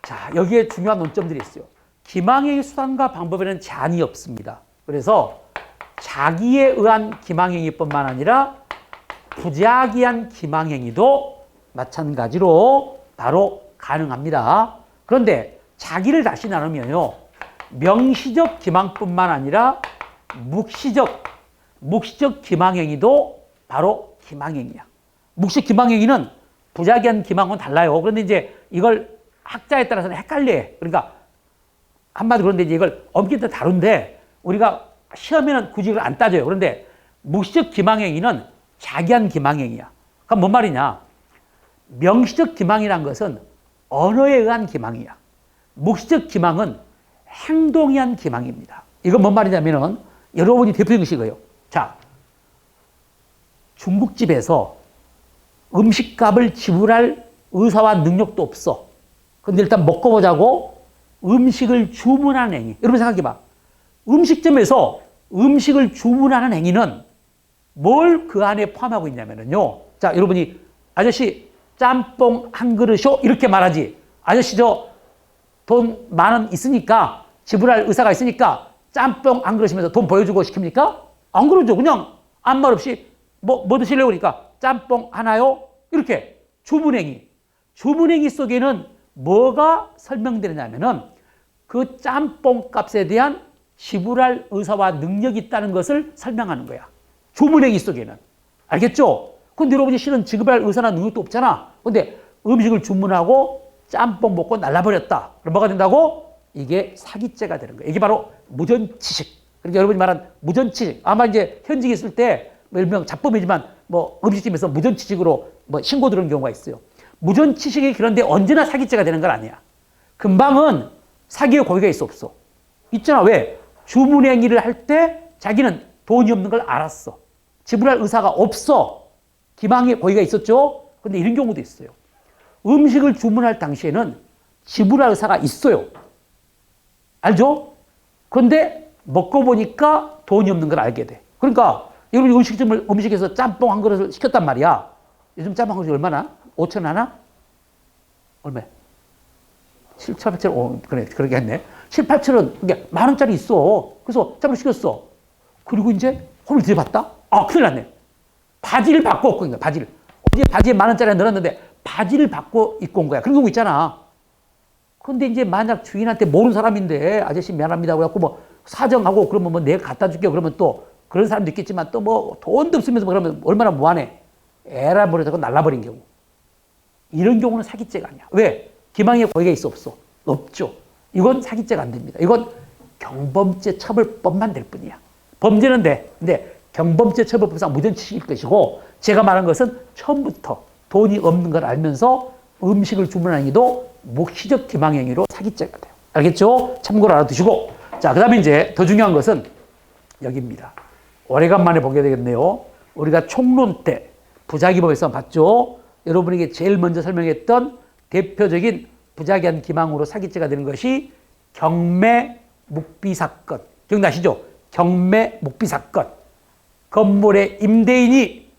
자, 여기에 중요한 논점들이 있어요. 기망행위 수단과 방법에는 제한이 없습니다. 그래서 자기에 의한 기망행위뿐만 아니라 부작위한 기망행위도 마찬가지로 바로 가능합니다. 그런데 자기를 다시 나누면요, 명시적 기망뿐만 아니라 묵시적 기망행위도 바로 기망행위야. 묵시 기망행위는 부작위한 기망은 달라요. 그런데 이제 이걸 학자에 따라서는 헷갈려. 그러니까 한마디로, 그런데 이제 이걸 엄격히 다룬데 우리가 시험에는 굳이 이걸 안 따져요. 그런데 묵시적 기망행위는 자기한 기망행위야. 그럼 뭔 말이냐? 명시적 기망이란 것은 언어에 의한 기망이야. 묵시적 기망은 행동에 의한 기망입니다. 이건 뭔 말이냐면은 여러분이 대표적인 것이 이거예요. 자, 중국집에서 음식값을 지불할 의사와 능력도 없어. 근데 일단 먹고 보자고 음식을 주문하는 행위. 여러분 생각해봐. 음식점에서 음식을 주문하는 행위는 뭘 그 안에 포함하고 있냐면요. 자, 여러분이 아저씨 짬뽕 한 그릇이요? 이렇게 말하지. 아저씨 저 돈 만 원 있으니까, 지불할 의사가 있으니까 짬뽕 한 그릇이면서 돈 보여주고 시킵니까? 안 그러죠. 그냥 아무 말 없이 뭐 드시려고 그러니까 짬뽕 하나요? 이렇게 주문행위. 주문행위 속에는 뭐가 설명되느냐면은 그 짬뽕 값에 대한 지불할 의사와 능력이 있다는 것을 설명하는 거야. 주문행위 속에는. 알겠죠? 근데 여러분이 실은 지급할 의사나 능력도 없잖아. 근데 음식을 주문하고 짬뽕 먹고 날라버렸다. 그럼 뭐가 된다고? 이게 사기죄가 되는 거예요. 이게 바로 무전취식. 그러니까 여러분이 말한 무전취식. 아마 이제 현직에 있을 때, 예를 들면 잡범이지만 뭐 음식점에서 무전취식으로 뭐 신고 들어온 경우가 있어요. 무전취식이 그런데 언제나 사기죄가 되는 건 아니야. 금방은 사기의 고의가 있어, 없어? 있잖아. 왜? 주문행위를 할 때 자기는 돈이 없는 걸 알았어. 지불할 의사가 없어. 기망에 고의가 있었죠. 근데 이런 경우도 있어요. 음식을 주문할 당시에는 지불할 의사가 있어요. 알죠? 그런데 먹고 보니까 돈이 없는 걸 알게 돼. 그러니까 여러분이 음식에서 짬뽕 한 그릇을 시켰단 말이야. 요즘 짬뽕 한 그릇이 얼마나? 5천 하나? 얼마? 7, 8천 원. 그래, 그렇게 했네. 7, 8천 원. 그게 만 원짜리 있어. 그래서 짬뽕 시켰어. 그리고 이제 홈을 들여봤다? 아, 큰일 났네. 바지를 바꿔 입고 온 거야, 바지를. 어제 바지에 만 원짜리 넣었는데 바지를 바꿔 입고 온 거야. 그런 경우 있잖아. 근데 이제 만약 주인한테 모르는 사람인데 아저씨 미안합니다. 그래갖고 뭐 사정하고 그러면 뭐 내가 갖다 줄게. 그러면 또 그런 사람도 있겠지만 또 뭐 돈도 없으면서 그러면 얼마나 무안해. 에라 버려서 날라버린 경우. 이런 경우는 사기죄가 아니야. 왜? 기망에 고의가 있어 없어? 없죠. 이건 사기죄가 안 됩니다. 이건 경범죄 처벌법만 될 뿐이야. 범죄는 돼. 근데 경범죄 처벌법상 무전치실 것이고 제가 말한 것은 처음부터 돈이 없는 걸 알면서 음식을 주문하는 게도 묵시적 기망행위로 사기죄가 돼요. 알겠죠? 참고로 알아두시고. 자, 그 다음에 이제 더 중요한 것은 여기입니다. 오래간만에 보게 되겠네요. 우리가 총론 때 부작위법에서 봤죠? 여러분에게 제일 먼저 설명했던 대표적인 부작위한 기망으로 사기죄가 되는 것이 경매 묵비 사건. 기억나시죠? 경매 묵비 사건. 건물의 임대인이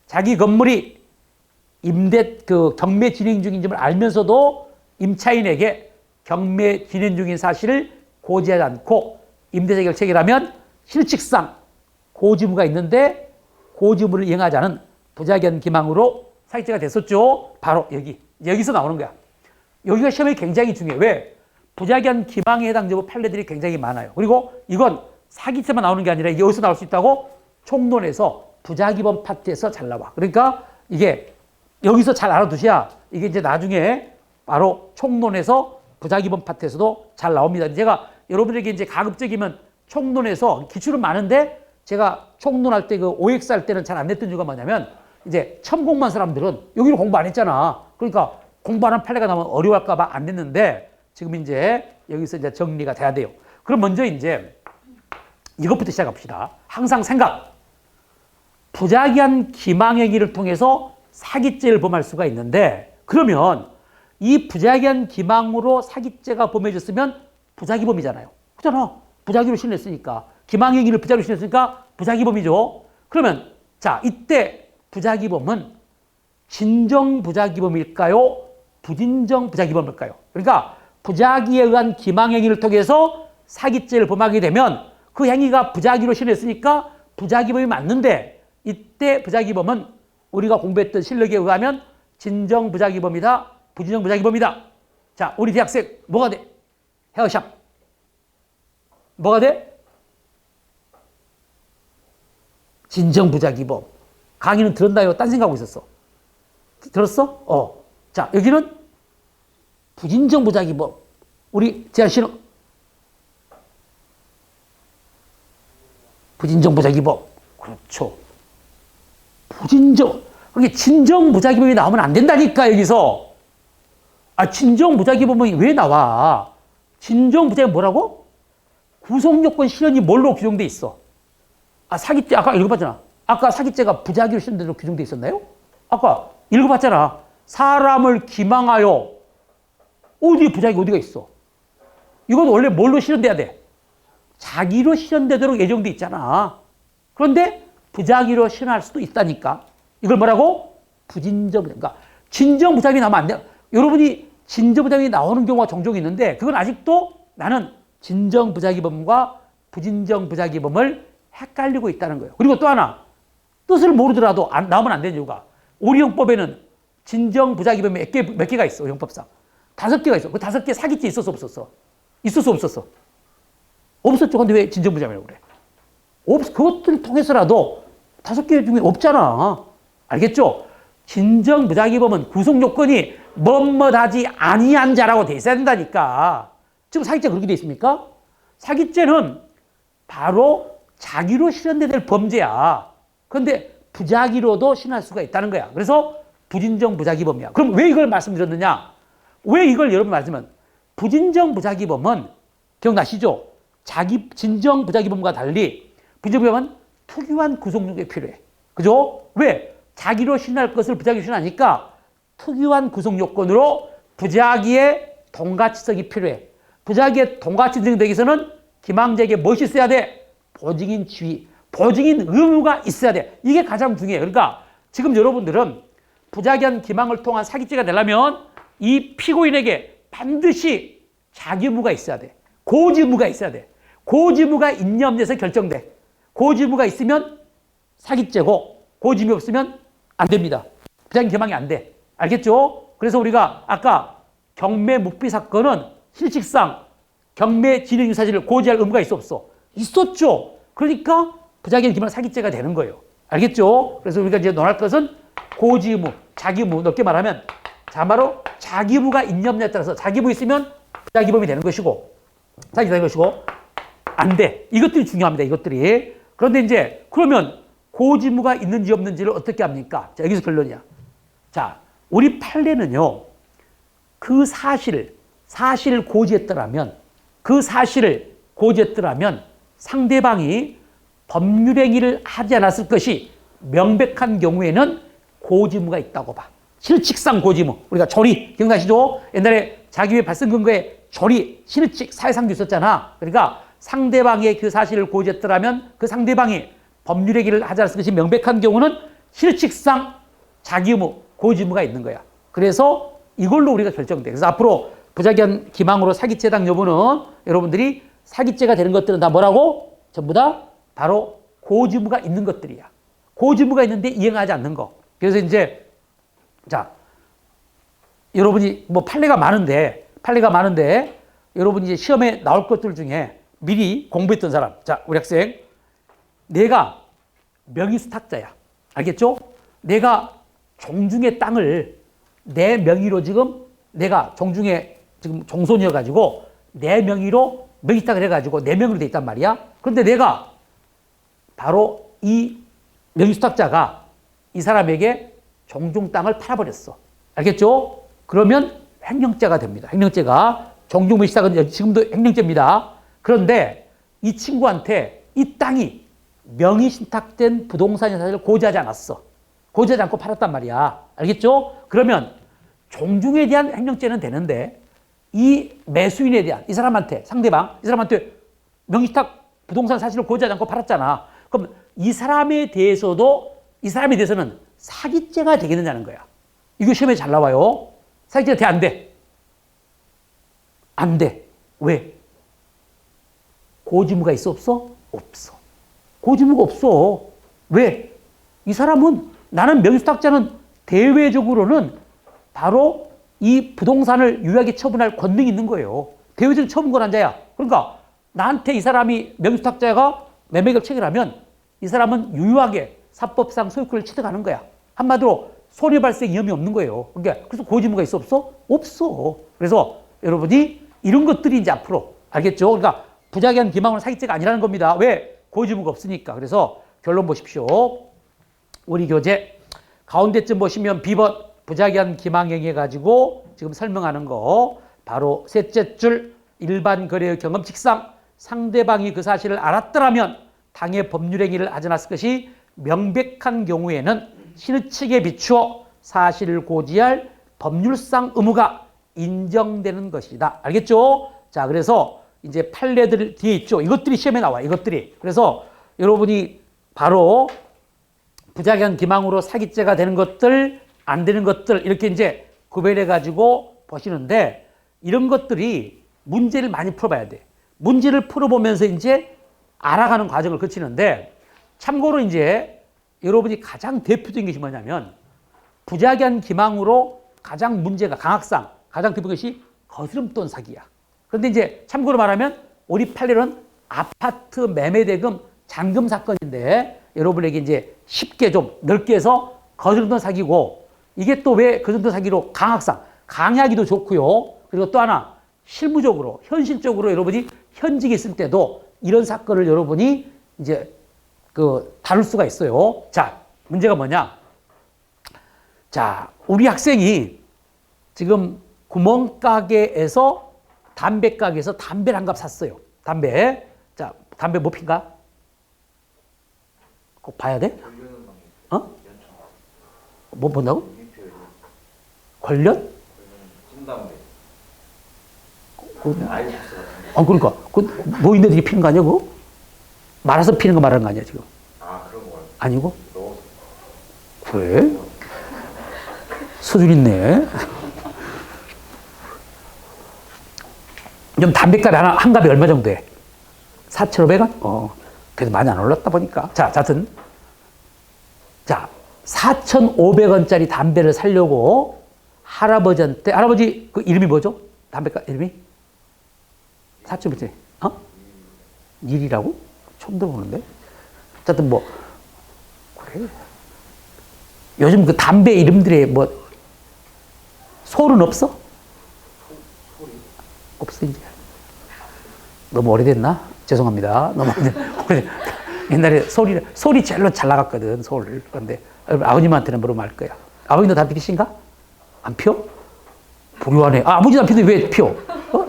자기 건물이 경매 진행 중인 점을 알면서도 임차인에게 경매 진행 중인 사실을 고지하지 않고 임대자격을 체결하면 실칙상 고지무가 있는데 고지무를 이행하지 않은 부작위한 기망으로 사기죄가 됐었죠. 바로 여기서 나오는 거야. 여기가 시험에 굉장히 중요해. 왜? 부작위한 기망에 해당되는 판례들이 굉장히 많아요. 그리고 이건 사기죄만 나오는 게 아니라 이게 어디서 나올 수 있다고? 총론에서 부작위범 파트에서 잘 나와. 그러니까 이게 여기서 잘 알아두셔야 이게 이제 나중에 바로 총론에서 부작위범 파트에서도 잘 나옵니다. 제가 여러분에게 이제 가급적이면 총론에서 기출은 많은데 제가 총론할 때 그 OX 할 때는 잘 안 냈던 이유가 뭐냐면 이제 처음 공부한 사람들은 여기를 공부 안 했잖아. 그러니까 공부하는 판례가 나오면 어려워할까봐 안 냈는데 지금 이제 여기서 이제 정리가 돼야 돼요. 그럼 먼저 이제 이것부터 시작합시다. 항상 생각. 부작위한 기망행위를 통해서 사기죄를 범할 수가 있는데 그러면 이 부작위한 기망으로 사기죄가 범해졌으면 부작위범이잖아요. 그렇잖아. 부작위로 신뢰했으니까. 기망행위를 부작위로 신뢰했으니까 부작위범이죠. 그러면 자 이때 부작위범은 진정 부작위범일까요? 부진정 부작위범일까요? 그러니까 부작위에 의한 기망행위를 통해서 사기죄를 범하게 되면 그 행위가 부작위로 신뢰했으니까 부작위범이 맞는데 이때 부작위범은 우리가 공부했던 실력에 의하면 진정 부작위범이다, 부진정 부작위범이다. 자, 우리 대학생 뭐가 돼? 헤어샵. 뭐가 돼? 진정 부작위범. 강의는 들었나요? 딴 생각하고 있었어. 들었어? 자, 여기는 부진정 부작위범. 우리 재한 씨는 부진정 부작위범. 그렇죠. 부진정. 그게 진정 부작위범이 나오면 안 된다니까, 여기서. 진정 부작위범이 왜 나와? 진정 부작위범 뭐라고? 구성요건 실현이 뭘로 규정돼 있어? 사기죄, 아까 읽어봤잖아. 아까 사기죄가 부작위로 실현되도록 규정돼 있었나요? 아까 읽어봤잖아. 사람을 기망하여. 어디 부작위 어디가 있어? 이건 원래 뭘로 실현돼야 돼? 자기로 실현되도록 예정돼 있잖아. 그런데 부작위로 실현할 수도 있다니까. 이걸 뭐라고? 부진정, 그러니까 진정 부작위 나오면 안 돼. 여러분이 진정 부작위 나오는 경우가 종종 있는데 그건 아직도 나는 진정 부작위범과 부진정 부작위범을 헷갈리고 있다는 거예요. 그리고 또 하나 뜻을 모르더라도 나오면 안 되는 이유가 우리 형법에는 진정 부작위범이 몇 개가 있어. 우리 형법상 5개가 있어. 그 5개 사기죄 있었어 없었어? 있었어 없었어? 없었죠. 근데 왜 진정 부작위라고 그래? 그것들을 통해서라도 5개 중에 없잖아. 알겠죠? 진정 부작위범은 구성 요건이 뭐뭐하지 아니한 자라고 돼 있어야 된다니까. 지금 사기죄 그렇게 돼 있습니까? 사기죄는 바로 자기로 실현될 범죄야. 그런데 부작위로도 실현할 수가 있다는 거야. 그래서 부진정 부작위범이야. 그럼 왜 이걸 말씀드렸느냐? 왜 이걸 여러분 말씀은 부진정 부작위범은 기억나시죠? 진정 부작위범과 달리 부진정 부작위범은 특유한 구성 요건이 필요해. 그죠? 왜? 자기로 신할 것을 부작위로 신하니까 특유한 구성 요건으로 부작위의 동가치성이 필요해. 부작위의 동가치성이 되기 위해서는 기망자에게 무엇이 있어야 돼? 보증인 지위, 보증인 의무가 있어야 돼. 이게 가장 중요해요. 그러니까 지금 여러분들은 부작위한 기망을 통한 사기죄가 되려면 이 피고인에게 반드시 자기 의무가 있어야 돼. 고지의무가 있어야 돼. 고지의무가 있냐 없냐에서 결정돼. 고지의무가 있으면 사기죄고 고지의무 없으면 안 됩니다. 부작위한 기망이 안 돼. 알겠죠? 그래서 우리가 아까 경매 묵비 사건은 실칙상 경매 진행 사실을 고지할 의무가 있어 없어? 있었죠. 그러니까 부작위한 기망 사기죄가 되는 거예요. 알겠죠? 그래서 우리가 이제 논할 것은 고지 의무, 자기 의무, 넓게 말하면 바로 자기 의무가 있냐 없냐에 따라서 자기 의무 있으면 부작위범이 되는 것이고 사기죄가 되는 것이고 안 돼. 이것들이 중요합니다. 이것들이. 그런데 이제 그러면 고지 의무가 있는지 없는지를 어떻게 합니까? 자, 여기서 결론이야. 자, 우리 판례는요. 그 사실을 고지했더라면 그 사실을 고지했더라면 상대방이 법률행위를 하지 않았을 것이 명백한 경우에는 고지의무가 있다고 봐. 실칙상 고지의무. 우리가 조리 기억나시죠? 옛날에 자기의 발생 근거에 조리, 실칙, 사회상도 있었잖아. 그러니까 상대방의 그 사실을 고지했더라면 그 상대방이 법률행위를 하지 않았을 것이 명백한 경우는 실칙상 자기의무, 고지의무가 있는 거야. 그래서 이걸로 우리가 결정돼. 그래서 앞으로 부작위한 기망으로 사기죄 해당 여부는 여러분들이 사기죄가 되는 것들은 다 뭐라고? 전부 다 바로 고지의무가 있는 것들이야. 고지의무가 있는데 이행하지 않는 거. 그래서 이제 자 여러분이 뭐 판례가 많은데 여러분이 이제 시험에 나올 것들 중에 미리 공부했던 사람. 자, 우리 학생. 내가 명의수탁자야. 알겠죠? 내가 종중의 땅을 내 명의로 지금 내가 종중에 지금 종손이어가지고 내 명의로 명의탁을 해가지고 내 명의로 돼 있단 말이야. 그런데 내가 바로 이 명의수탁자가 이 사람에게 종중 땅을 팔아버렸어. 알겠죠? 그러면 횡령죄가 됩니다. 횡령죄가. 종중 명의수탁은 지금도 횡령죄입니다. 그런데 이 친구한테 이 땅이 명의신탁된 부동산의 사실을 고지하지 않았어. 고지하지 않고 팔았단 말이야. 알겠죠? 그러면 종중에 대한 횡령죄는 되는데 이 매수인에 대한 이 사람한테 상대방 이 사람한테 명의신탁 부동산 사실을 고지하지 않고 팔았잖아. 그럼 이 사람에 대해서는 사기죄가 되겠느냐는 거야. 이거 시험에 잘 나와요. 사기죄가 돼, 안 돼? 안 돼. 왜? 고지의무가 있어 없어? 없어. 고지의무가 없어. 왜? 이 사람은 나는 명의수탁자는 대외적으로는 바로 이 부동산을 유효하게 처분할 권능이 있는 거예요. 대외적으로 처분 권한자야. 그러니까 나한테 이 사람이 명의수탁자가 매매계획을 체결하면 이 사람은 유효하게 사법상 소유권을 취득하는 거야. 한마디로 손해 발생 위험이 없는 거예요. 그러니까 그래서 고지의무가 있어 없어? 없어. 그래서 여러분이 이런 것들이 이제 앞으로 알겠죠? 그러니까 부작위한 기망은 사기죄가 아니라는 겁니다. 왜? 고지의무가 없으니까. 그래서 결론 보십시오. 우리 교재 가운데쯤 보시면 B번 부작위한 기망행위 가지고 지금 설명하는 거 바로 셋째 줄 일반 거래의 경험칙상 상대방이 그 사실을 알았더라면 당해 법률행위를 하지 않았을 것이 명백한 경우에는 신의 측에 비추어 사실을 고지할 법률상 의무가 인정되는 것이다. 알겠죠? 자, 그래서 이제 판례들 뒤에 있죠. 이것들이 시험에 나와. 이것들이. 그래서 여러분이 바로 부작위한 기망으로 사기죄가 되는 것들, 안 되는 것들 이렇게 이제 구별해 가지고 보시는데 이런 것들이 문제를 많이 풀어봐야 돼. 문제를 풀어보면서 이제 알아가는 과정을 거치는데 참고로 이제 여러분이 가장 대표적인 것이 뭐냐면 부작위한 기망으로 가장 문제가 강학상 가장 대표적인 것이 거스름돈 사기야. 그런데 이제 참고로 말하면 우리 판례는 아파트 매매대금 잔금 사건인데 여러분에게 이제 쉽게 좀 넓게 해서 거스름돈 사기고 이게 또 왜 거스름돈 사기로 강학상 강의하기도 좋고요. 그리고 또 하나 실무적으로 현실적으로 여러분이 현직에 있을 때도 이런 사건을 여러분이 이제 다룰 수가 있어요. 자, 문제가 뭐냐? 자, 우리 학생이 지금 구멍가게에서 담배가게에서 담배를 한 갑 샀어요. 담배. 자, 담배 뭐 핀가? 꼭 봐야 돼? 어? 뭐 본다고? 관련? 그러니까 그 노인들이 피는 거 아니야 그거? 말아서 피는 거 말하는 거 아니야 지금? 그런 거 아니고? 그래? 수준 있네. 좀 담배값이 한 갑이 얼마 정도 해? 4,500원? 그래도 많이 안 올랐다 보니까. 자, 하여튼. 자, 4,500원짜리 담배를 사려고 할아버지한테, 할아버지 그 이름이 뭐죠? 담배값 이름이? 4,500원짜리. 일이라고? 처음 들어보는데? 하여튼 뭐, 그래. 요즘 그 담배 이름들이 뭐, 소는 없어? 없어, 이제. 너무 오래됐나? 죄송합니다. 너무 오래됐. 옛날에 소리 제일로 잘 나갔거든, 소를. 그런데 아버님한테는 물어보면 알 거야. 아버님도 담배 피신가? 안 피워? 불효하네. 아버지도 안 피는데 왜 피워?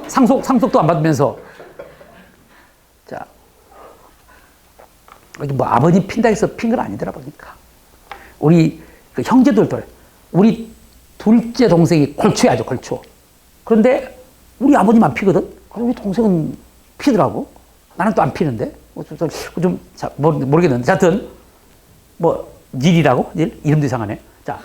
상속도 안 받으면서. 자. 뭐 아버님 핀다 해서 핀 건 아니더라 보니까. 우리 그 형제들도 우리 둘째 동생이 골초야, 아주 골초. 그런데 우리 아버님 안 피거든? 우리 동생은 피더라고. 나는 또 안 피는데? 모르겠는데. 하여튼, 뭐, 일이라고? 일? 이름도 이상하네. 자,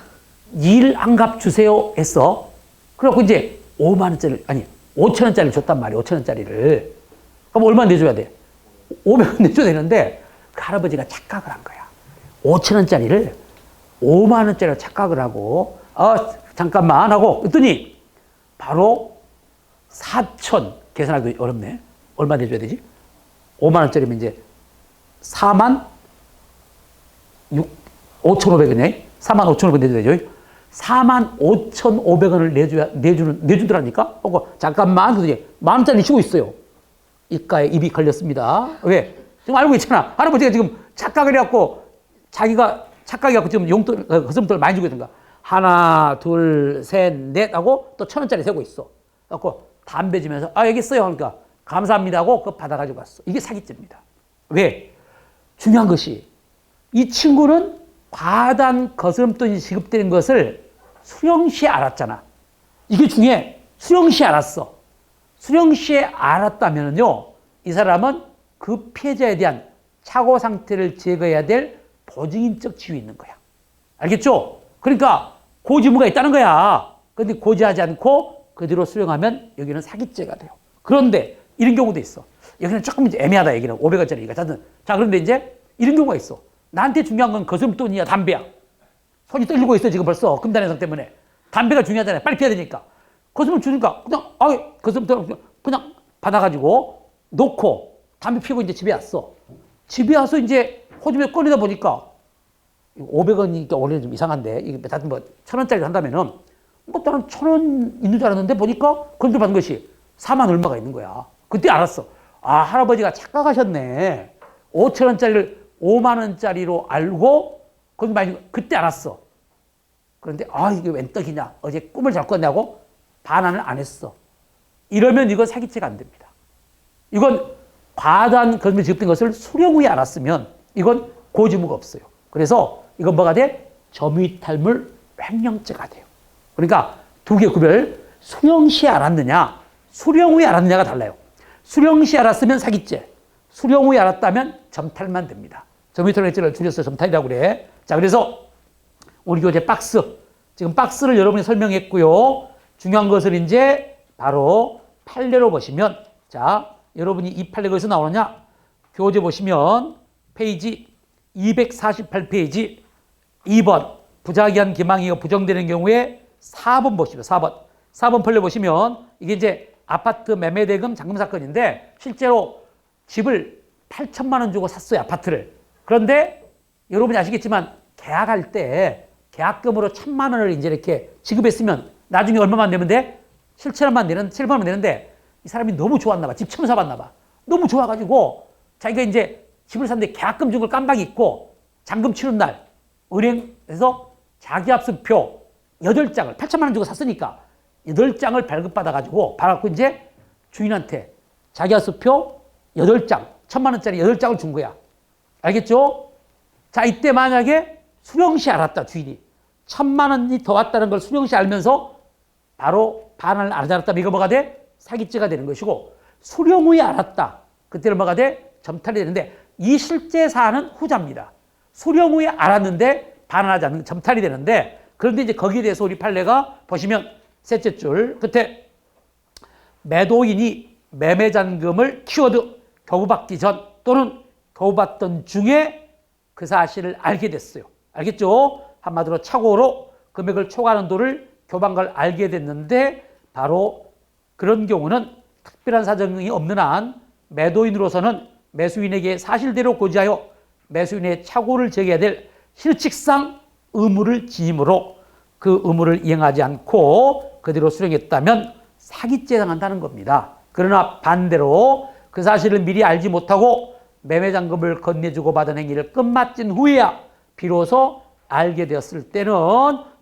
일 한 갑 주세요 했어. 그래갖고 이제 5만원짜리, 아니, 5천원짜리를 줬단 말이야, 5천원짜리를. 그럼 얼마 내줘야 돼? 500원 내줘야 되는데, 그 할아버지가 착각을 한 거야. 5천원짜리를 5만원짜리로 착각을 하고, 잠깐만 하고, 그랬더니, 바로 4천, 계산하기 어렵네. 얼마 내줘야 되지? 5만원짜리면 이제 4만 5,500원이네. 4만 5,500원 내줘야 되죠. 4만 5,500원을 내주더라니까? 잠깐만. 그러더니 만원짜리 주고 있어요. 이가에 입이 걸렸습니다. 왜? 지금 알고 있잖아. 할아버지가 지금 착각을 해갖고 자기가 착각해갖고 지금 용돈, 거슴돈을 많이 주고 있는 거야. 하나, 둘, 셋, 넷 하고 또 1,000원짜리 세고 있어. 그래갖고 담배 주면서 여기 있어요. 그러니까 감사합니다 하고 그거 받아가지고 왔어. 이게 사기죄입니다. 왜? 중요한 것이 이 친구는 과단 거스름돈이 지급되는 것을 수령시에 알았잖아. 이게 중요해. 수령시에 알았어. 수령시에 알았다면요, 이 사람은 그 피해자에 대한 착오 상태를 제거해야 될 보증인적 지위 있는 거야. 알겠죠? 그러니까 고지무가 있다는 거야. 그런데 고지하지 않고 그대로 수령하면 여기는 사기죄가 돼요. 그런데 이런 경우도 있어. 여기는 조금 이제 애매하다 얘기는 500원짜리니까. 자, 그런데 이제 이런 경우가 있어. 나한테 중요한 건 거스름돈이야, 담배야. 손이 떨리고 있어 지금 벌써 금단현상 때문에. 담배가 중요하잖아요. 빨리 피해야 되니까. 거스름 주니까 그냥 거스름돈 그냥 받아가지고 놓고 담배 피우고 이제 집에 왔어. 집에 와서 이제 호주에 꺼내다 보니까 500원이니까 원래 좀 이상한데 이게 다들 뭐 1,000원짜리 한다면은 뭐 나는 1,000원 있는 줄 알았는데 보니까 건들 받은 것이 4만 얼마가 있는 거야. 그때 알았어. 할아버지가 착각하셨네. 5,000원짜리를 5만원짜리로 알고 거기 많이 그때 알았어. 그런데 이게 웬 떡이냐. 어제 꿈을 잘 꿨냐고 반환을 안 했어. 이러면 이건 사기죄가 안 됩니다. 이건 과다한 거스름이 지급된 것을 수령 후에 알았으면 이건 고지무가 없어요. 그래서 이건 뭐가 돼? 점유이탈물 횡령죄가 돼요. 그러니까 두 개 구별. 수령 시에 알았느냐, 수령 후에 알았느냐가 달라요. 수령 시에 알았으면 사기죄, 수령 후에 알았다면 점탈만 됩니다. 점유이탈물죄를 줄여서 점탈이라고 그래. 자, 그래서 우리 교재 박스, 지금 박스를 여러분이 설명했고요. 중요한 것을 이제 바로 판례로 보시면, 자, 여러분이 이 판례가 어디서 나오느냐? 교재 보시면 페이지 248페이지 2번 부자기한 기망이가 부정되는 경우에 4번 보시면 4번 판례 보시면 이게 이제 아파트 매매 대금 잔금 사건인데 실제로 집을 8천만 원 주고 샀어요, 아파트를. 그런데 여러분이 아시겠지만 계약할 때 계약금으로 1,000만 원을 이제 이렇게 지급했으면 나중에 얼마만 내면 돼? 7만 원 내는데 이 사람이 너무 좋았나 봐. 집 처음 사봤나 봐. 너무 좋아가지고 자기가 이제 집을 샀는데 계약금 준 걸 깜빡 잊고 잔금 치른 날 은행에서 자기합수표 8장을 8천만 원 주고 샀으니까 8장을 발급받아가지고 받았고 이제 주인한테 자기합수표 8장 1,000만 원짜리 8장을 준 거야. 알겠죠? 자, 이때 만약에 수령시 알았다, 주인이. 1,000만 원이 더 왔다는 걸 수령시 알면서 바로 반환을 알지 않았다면 이거 뭐가 돼? 사기죄가 되는 것이고, 수령 후에 알았다. 그때는 뭐가 돼? 점탈이 되는데, 이 실제 사안은 후자입니다. 수령 후에 알았는데 반환하지 않는 점탈이 되는데, 그런데 이제 거기에 대해서 우리 판례가 보시면 셋째 줄 끝에 매도인이 매매잔금을 키워드 교부받기 전 또는 교부받던 중에 그 사실을 알게 됐어요. 알겠죠? 한마디로 착오로 금액을 초과하는 도를 교부한 걸 알게 됐는데, 바로 그런 경우는 특별한 사정이 없는 한 매도인으로서는 매수인에게 사실대로 고지하여 매수인의 착오를 제기해야 될 실칙상 의무를 지임으로 그 의무를 이행하지 않고 그대로 수령했다면 사기죄에 당한다는 겁니다. 그러나 반대로 그 사실을 미리 알지 못하고 매매잔금을 건네주고 받은 행위를 끝마친 후에야 비로소 알게 되었을 때는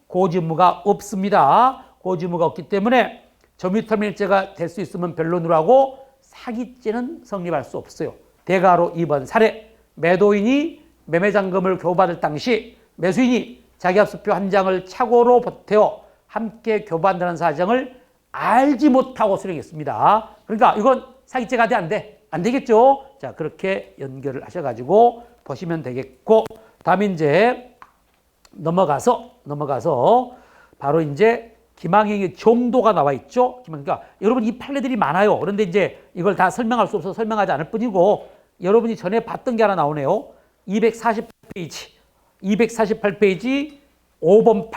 고지의무가 없습니다. 고지의무가 없기 때문에 점유터미널죄가 될 수 있으면 변론으로 하고 사기죄는 성립할 수 없어요. 대가로 2번 사례, 매도인이 매매잔금을 교부받을 당시 매수인이 자기합수표 한 장을 착오로 보태어 함께 교부한다는 사정을 알지 못하고 수령했습니다. 그러니까 이건 사기죄가 돼, 안 돼? 안 되겠죠? 자, 그렇게 연결을 하셔가지고 보시면 되겠고, 다음에 이제 넘어가서 바로 이제 기망행위 정도가 나와 있죠. 그러니까 여러분 이 판례들이 많아요. 그런데 이제 이걸 다 설명할 수 없어서 설명하지 않을 뿐이고, 여러분이 전에 봤던 게 하나 나오네요. 248페이지 5번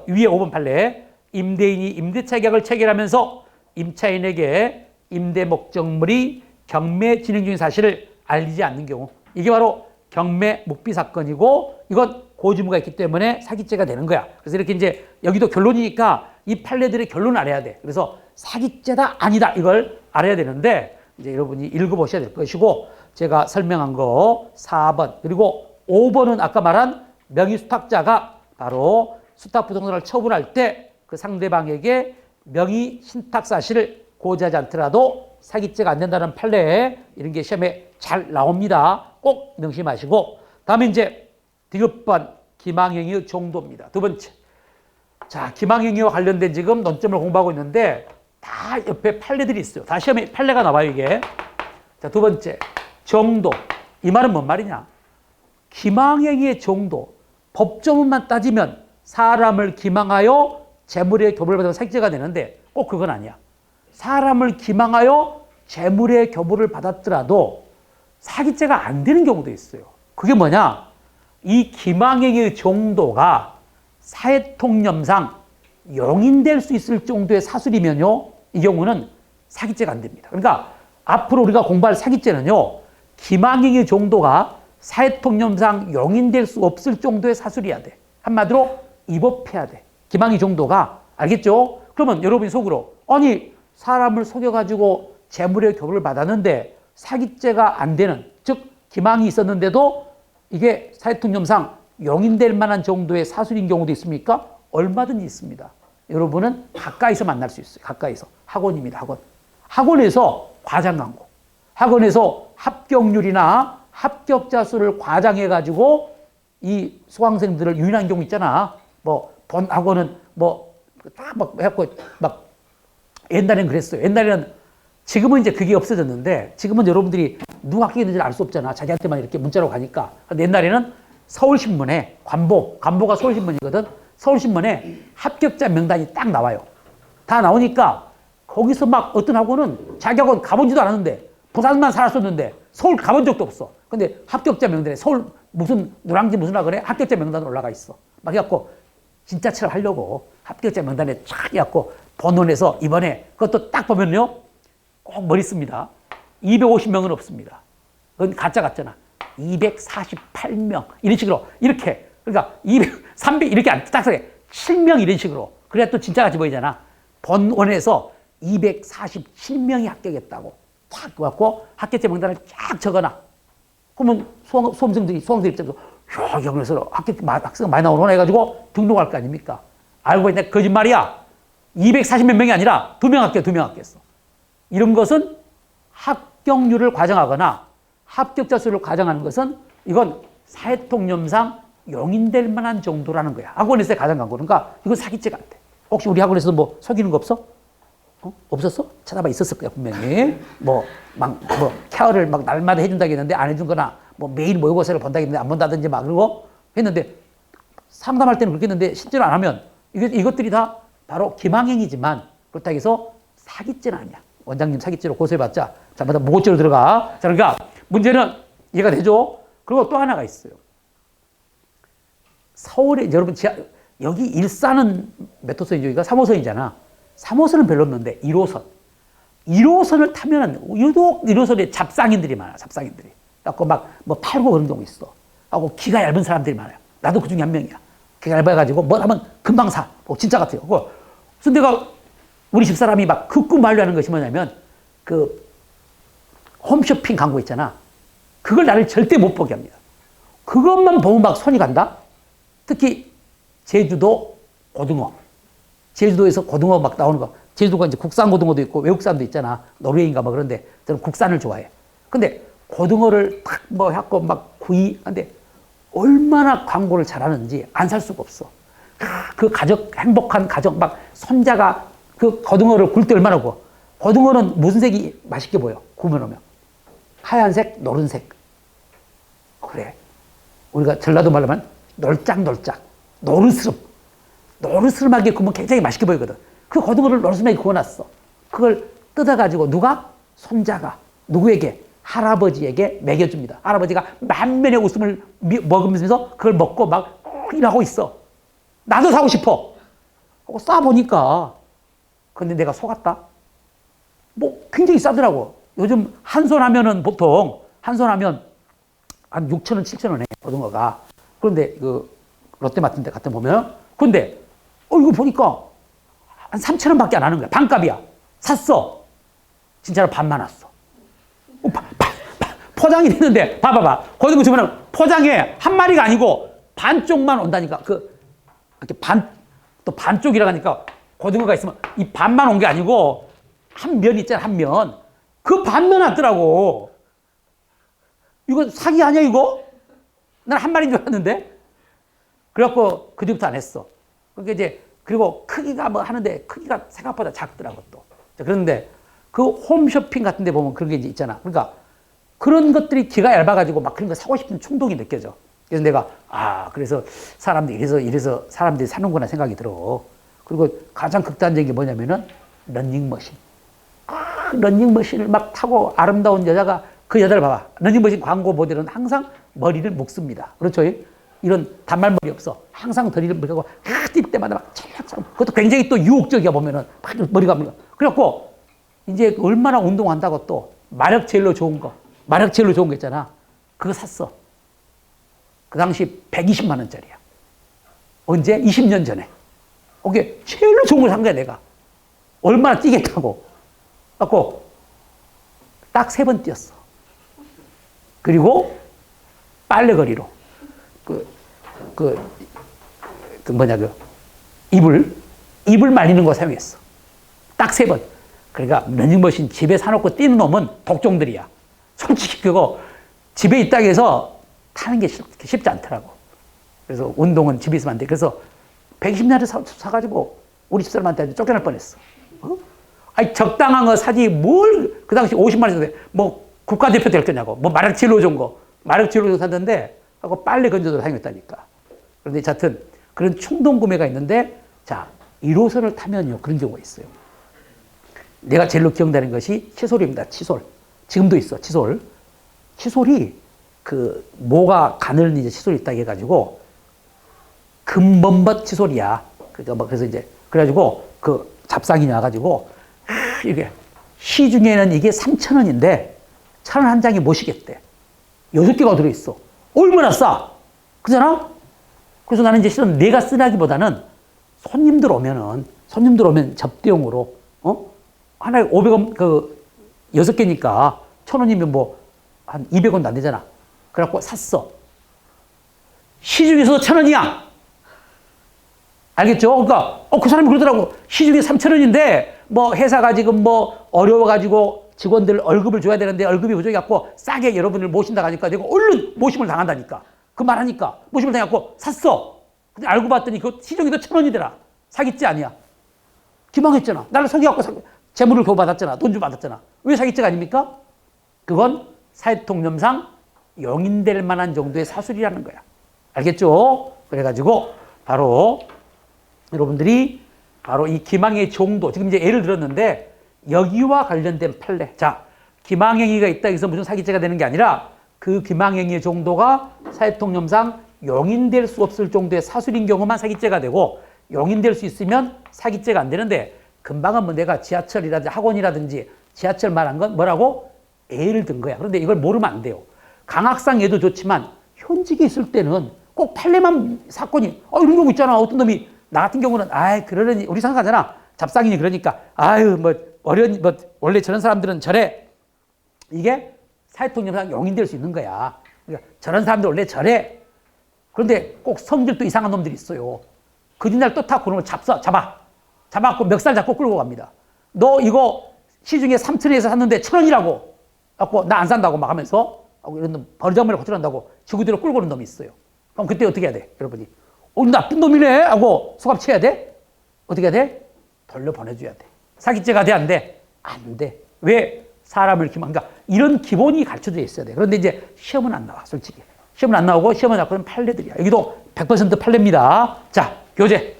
위에 5번 판례. 임대인이 임대차 계약을 체결하면서 임차인에게 임대 목적물이 경매 진행 중인 사실을 알리지 않는 경우, 이게 바로 경매 묵비 사건이고, 이건 고지의무가 있기 때문에 사기죄가 되는 거야. 그래서 이렇게 이제 여기도 결론이니까 이 판례들의 결론을 알아야 돼. 그래서 사기죄다 아니다 이걸 알아야 되는데, 이제 여러분이 읽어보셔야 될 것이고, 제가 설명한 거 4번 그리고 5번은 아까 말한 명의수탁자가 바로 수탁부동산을 처분할 때 그 상대방에게 명의 신탁 사실을 고지하지 않더라도 사기죄가 안 된다는 판례, 이런 게 시험에 잘 나옵니다. 꼭 명심하시고, 다음에 이제 디귿번 기망행위의 정도입니다. 두 번째. 자, 기망행위와 관련된 지금 논점을 공부하고 있는데 다 옆에 판례들이 있어요. 다 시험에 판례가 나와요, 이게. 자, 두 번째. 정도. 이 말은 뭔 말이냐? 기망행위의 정도. 법조문만 따지면 사람을 기망하여 재물의 교부를 받으면 사기죄가 되는데 꼭 그건 아니야. 사람을 기망하여 재물의 교부를 받았더라도 사기죄가 안 되는 경우도 있어요. 그게 뭐냐? 이 기망행위의 정도가 사회통념상 용인될 수 있을 정도의 사술이면요, 이 경우는 사기죄가 안 됩니다. 그러니까 앞으로 우리가 공부할 사기죄는요, 기망행위의 정도가 사회통념상 용인될 수 없을 정도의 사술이어야 돼. 한마디로 입법해야 돼. 기망행위 정도가. 알겠죠? 그러면 여러분이 속으로, 아니 사람을 속여가지고 재물의 교부를 받았는데 사기죄가 안 되는, 즉 기망이 있었는데도 이게 사회통념상 용인될 만한 정도의 사술인 경우도 있습니까? 얼마든지 있습니다. 여러분은 가까이서 만날 수 있어요. 가까이서. 학원입니다. 학원. 학원에서 과장 광고, 학원에서 합격률이나 합격자 수를 과장해가지고 이 수강생들을 유인한 경우 있잖아. 뭐 본 학원은 뭐 다 막 해갖고 막, 옛날엔 그랬어요. 옛날에는, 지금은 이제 그게 없어졌는데, 지금은 여러분들이 누가 합격했는지 알 수 없잖아. 자기한테만 이렇게 문자로 가니까. 근데 옛날에는 서울신문에 관보가 서울신문이거든. 서울신문에 합격자 명단이 딱 나와요. 다 나오니까 거기서 막 어떤 학원은 자기 학원 가본지도 않았는데, 부산만 살았었는데 서울 가본 적도 없어. 근데 합격자 명단에 서울 무슨 노량진 무슨 학원에 합격자 명단으로 올라가 있어. 막 해갖고 진짜처럼 하려고 합격자 명단에 쫙 해갖고 본원에서 이번에 그것도 딱 보면요, 꼭 머리 씁니다. 250명은 없습니다. 그건 가짜 같잖아. 248명 이런 식으로, 이렇게, 그러니까 200, 300 이렇게 안 딱 써. 7명 이런 식으로. 그래야 또 진짜 같이 보이잖아. 본원에서 247명이 합격했다고 탁 갖고 합격자 명단을 쫙 적어놔. 그러면 수험생들이 입장에서 야, 여기서 학생가 많이 나오구나 해가지고 등록할 거 아닙니까? 알고 보니까 거짓말이야. 240몇 명이 아니라 2명 합격했어. 이런 것은 합격률을 과장하거나 합격자 수를 과장하는 것은 이건 사회통념상 용인될 만한 정도라는 거야. 학원에서의 가장 광고. 그러니까 이건 사기죄가 안 돼. 혹시 우리 학원에서 뭐 속이는 거 없어? 없었어? 찾아봐 있었을 거야, 분명히. 케어를 막 날마다 해준다고 했는데 안 해준 거나, 뭐 매일 모의고사를 본다고 했는데 안 본다든지 막 그러고 했는데 상담할 때는 그렇게 했는데 실제로 안 하면 이것들이 다 바로 기망행위지만 그렇다고 해서 사기죄는 아니야. 원장님 사기죄로 고소해봤자 자마다 무고죄로 들어가. 자, 그러니까 문제는 이해가 되죠? 그리고 또 하나가 있어요. 서울에, 여러분, 여기 일산은 몇 호선이죠? 여기가 3호선이잖아. 3호선은 별로 없는데 1호선. 1호선을 타면은 유독 1호선에 잡상인들이 많아, 잡상인들이. 그래갖고 뭐 팔고 그런 경우 있어. 하고 기가 얇은 사람들이 많아요. 나도 그 중에 한 명이야. 기가 얇아가지고 뭐 하면 금방 사. 진짜 같아요. 그래서 내가 우리 집사람이 막 극구 만류하는 것이 뭐냐면 그 홈쇼핑 광고 있잖아. 그걸 나를 절대 못 보게 합니다. 그것만 보면 막 손이 간다. 특히 제주도 고등어. 제주도에서 고등어 막 나오는 거. 제주도가 이제 국산 고등어도 있고 외국산도 있잖아. 노르웨이인가 뭐 그런데 저는 국산을 좋아해. 근데 고등어를 탁 뭐 해갖고 막 구이한데 얼마나 광고를 잘하는지 안 살 수가 없어. 그 가족, 행복한 가족, 막 손자가 그 고등어를 굴 때 얼마나 구워. 고등어는 무슨 색이 맛있게 보여? 구우면 오면. 하얀색, 노른색. 그래. 우리가 전라도 말로 하면 놀짝놀짝, 노르스름하게 구우면 굉장히 맛있게 보이거든. 그 고등어를 노르스름하게 구워놨어. 그걸 뜯어가지고 누가? 손자가 누구에게? 할아버지에게 먹여줍니다. 할아버지가 만면의 웃음을 먹으면서 그걸 먹고 막 일하고 있어. 나도 사고 싶어. 하고 싸보니까 근데 내가 속았다. 뭐 굉장히 싸더라고. 요즘 한 손 하면은 보통 한 손 하면 한 6,000원, 7,000원에 고등어가. 그런데 그 롯데마트 같은 데 보면 근데 이거 보니까 한 3,000원밖에 안 하는 거야. 반값이야. 샀어. 진짜로 반만 왔어. 포장이 됐는데 봐봐봐. 고등어 주면 포장에 한 마리가 아니고 반쪽만 온다니까. 이렇게 또 반쪽이라 하니까 고등어가 있으면 이 반만 온 게 아니고 한 면 있잖아, 한 면. 그 반면 왔더라고. 이거 사기 아니야, 이거? 난 한 마리인 줄 알았는데. 그래갖고 그 뒤부터 안 했어. 그러니까 이제 그리고 크기가 뭐 하는데 크기가 생각보다 작더라고 또. 그런데 그 홈쇼핑 같은 데 보면 그런 게 이제 있잖아. 그러니까 그런 것들이 기가 얇아가지고 막 그런 거 사고 싶은 충동이 느껴져. 그래서 내가, 그래서 사람들이 이래서 사람들이 사는구나 생각이 들어. 그리고 가장 극단적인 게 뭐냐면은 런닝머신. 런닝머신을 막 타고 아름다운 여자가 그 여자를 봐봐. 런닝머신 광고 모델은 항상 머리를 묶습니다. 그렇죠? 이런 단발머리 없어. 항상 머리를 묶고 뛸 때마다 막 찰랑찰랑. 그것도 굉장히 또 유혹적이야 보면은 머리가. 그래갖고 이제 얼마나 운동한다고 또 마력 젤로 좋은 거 있잖아. 그거 샀어. 그 당시 120만 원짜리야. 언제? 20년 전에. 그게 제일로 좋은 걸 산 거야, 내가. 얼마나 뛰겠다고. 갖고 딱 3번 뛰었어. 그리고 빨래거리로 이불 말리는 거 사용했어. 딱 3번. 그러니까 러닝머신 집에 사놓고 뛰는 놈은 독종들이야. 솔직히 그거 집에 있다고 해서 타는 게 쉽지 않더라고. 그래서 운동은 집에 있으면 안 돼. 그래서 120년을 사가지고 우리 집사람한테 쫓겨날 뻔했어. 적당한 거 사지 뭘 그 당시 50만 원 줬는데 뭐 국가대표 될 거냐고. 뭐 마력 진로 좋은 거. 마력 진로 샀는데 하고 빨래 건조도 사용했다니까. 그런데 하여튼 그런 충동 구매가 있는데 자 1호선을 타면요 그런 경우가 있어요. 내가 제일로 기억나는 것이 칫솔입니다. 칫솔. 지금도 있어. 칫솔. 칫솔이 그 모가 가늘은 이제 칫솔이 있다 해가지고 금범벗 칫솔이야. 그래서 이제 그래가지고 그 잡상이 나가지고 이게 시중에는 이게 3,000원인데 1,000원 한 장이 못이겠대. 6개가 들어있어. 얼마나 싸? 그잖아? 그래서 나는 이제 실은 내가 쓰라기보다는 손님들 오면 접대용으로 하나에 500원 6개니까 1,000원이면 뭐 한 200원도 안 되잖아. 그래갖고 샀어. 시중에서도 1,000원이야. 알겠죠? 그러니까 그 사람이 그러더라고. 시중에 3,000원인데 뭐 회사가 지금 뭐 어려워가지고 직원들 월급을 줘야 되는데 월급이 부족해갖고 싸게 여러분을 모신다 하니까 내가 얼른 모심을 당한다니까. 그 말하니까 모심을 당해갖고 샀어. 근데 알고 봤더니 그 시중에도 1,000원이더라. 사기죄 아니야. 기망했잖아. 나를 속여갖고 재물을 교부받았잖아. 돈 좀 받았잖아. 왜 사기죄가 아닙니까? 그건 사회통념상 용인될 만한 정도의 사술이라는 거야. 알겠죠? 그래가지고 바로 여러분들이 바로 이 기망의 정도, 지금 이제 예를 들었는데 여기와 관련된 판례. 자, 기망행위가 있다 해서 무슨 사기죄가 되는 게 아니라 그 기망행위의 정도가 사회통념상 용인될 수 없을 정도의 사술인 경우만 사기죄가 되고 용인될 수 있으면 사기죄가 안 되는데 금방은 뭐 내가 지하철이라든지 학원이라든지 지하철 말한 건 뭐라고? 예를 든 거야. 그런데 이걸 모르면 안 돼요. 강학상 예도 좋지만 현직에 있을 때는 꼭 판례만 사건이 이런 경우 있잖아. 어떤 놈이 나 같은 경우는 그러려니 우리 생각하잖아. 잡상인이 그러니까 원래 저런 사람들은 저래. 이게 사회통념상 용인될 수 있는 거야. 그러니까 저런 사람들 원래 저래. 그런데 꼭 성질도 이상한 놈들이 있어요. 그 뒷날 또 타 그놈을 잡아갖고 멱살 잡고 끌고 갑니다. 너 이거 시중에 3천원에서 샀는데 1,000원이라고 갖고 나 안 산다고 막 하면서 이런 놈 버르장머리 호출한다고 지구대로 끌고 오는 놈이 있어요. 그럼 그때 어떻게 해야 돼? 여러분이 나쁜 놈이네 하고 소갑쳐야 돼? 어떻게 해야 돼? 돌려보내줘야 돼. 사기죄가 돼? 안 돼? 안 돼. 왜? 사람을 그러니까 이런 기본이 가르쳐져 있어야 돼. 그런데 이제 시험은 안 나와, 솔직히. 시험은 안 나오고 시험은 나오고는 판례들이야. 여기도 100% 판례입니다. 자, 교재.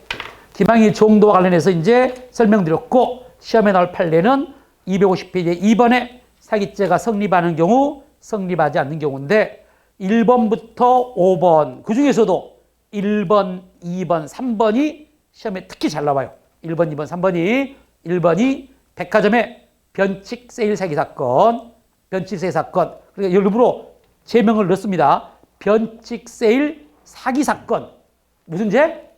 기망의 정도와 관련해서 이제 설명드렸고 시험에 나올 판례는 250페이지에 2번에 사기죄가 성립하는 경우, 성립하지 않는 경우인데 1번부터 5번 그 중에서도 1번, 2번, 3번이 시험에 특히 잘 나와요. 1번, 2번, 3번이 1번이 백화점의 변칙 세일 사기 사건, 변칙 세일 사건. 그러니까 일부러 제명을 넣습니다. 변칙 세일 사기 사건. 무슨 죄?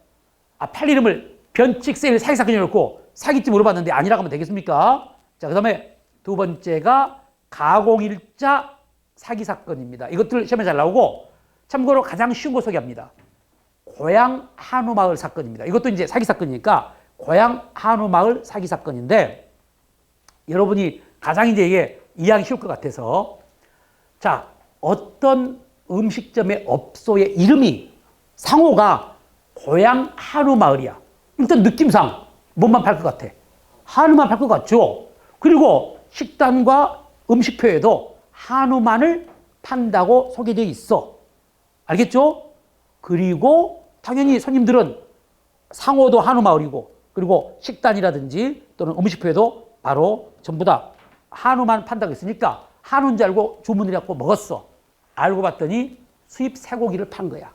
팔 이름을 변칙 세일 사기 사건이라고 넣고 사기죄 물어봤는데 아니라고 하면 되겠습니까? 자, 그 다음에 두 번째가 가공일자 사기 사건입니다. 이것들 시험에 잘 나오고 참고로 가장 쉬운 거 소개합니다. 고양 한우마을 사건입니다. 이것도 이제 사기 사건이니까 고양 한우마을 사기 사건인데 여러분이 가장 이제 이게 이해하기 쉬울 것 같아서 자, 어떤 음식점의 업소의 이름이 상호가 고양 한우마을이야. 일단 느낌상 뭐만 팔 것 같아? 한우만 팔 것 같죠? 그리고 식단과 음식표에도 한우만을 판다고 소개되어 있어. 알겠죠? 그리고 당연히 손님들은 상호도 한우마을이고 그리고 식단이라든지 또는 음식표에도 바로 전부 다 한우만 판다고 했으니까 한우인 줄 알고 주문을 해갖고 먹었어. 알고 봤더니 수입 쇠고기를 판 거야.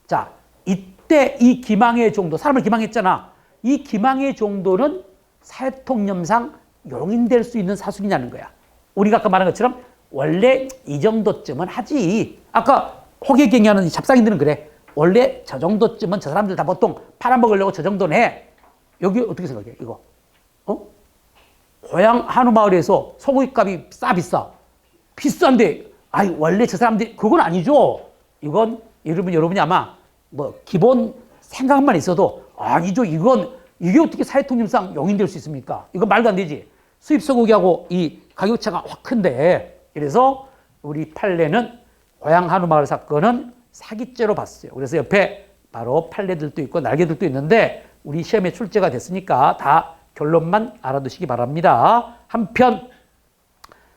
자, 이때 이 기망의 정도, 사람을 기망했잖아. 이 기망의 정도는 사회통념상 용인될 수 있는 사술이냐는 거야. 우리가 아까 말한 것처럼 원래 이 정도쯤은 하지. 아까 호객행위하는 잡상인들은 그래. 원래 저 정도쯤은 저 사람들 다 보통 팔아먹으려고 저 정도는 해. 여기 어떻게 생각해? 이거 고향 한우마을에서 소고기값이 비싸. 비싼데 원래 저 사람들이 그건 아니죠. 이건 여러분이 아마 뭐 기본 생각만 있어도 아니죠. 이게 어떻게 사회통념상 용인될 수 있습니까? 이건 말도 안 되지. 수입 소고기하고 이 가격차가 확 큰데 그래서 우리 판례는 고향 한우마을 사건은 사기죄로 봤어요. 그래서 옆에 바로 판례들도 있고 날개들도 있는데 우리 시험에 출제가 됐으니까 다 결론만 알아두시기 바랍니다. 한편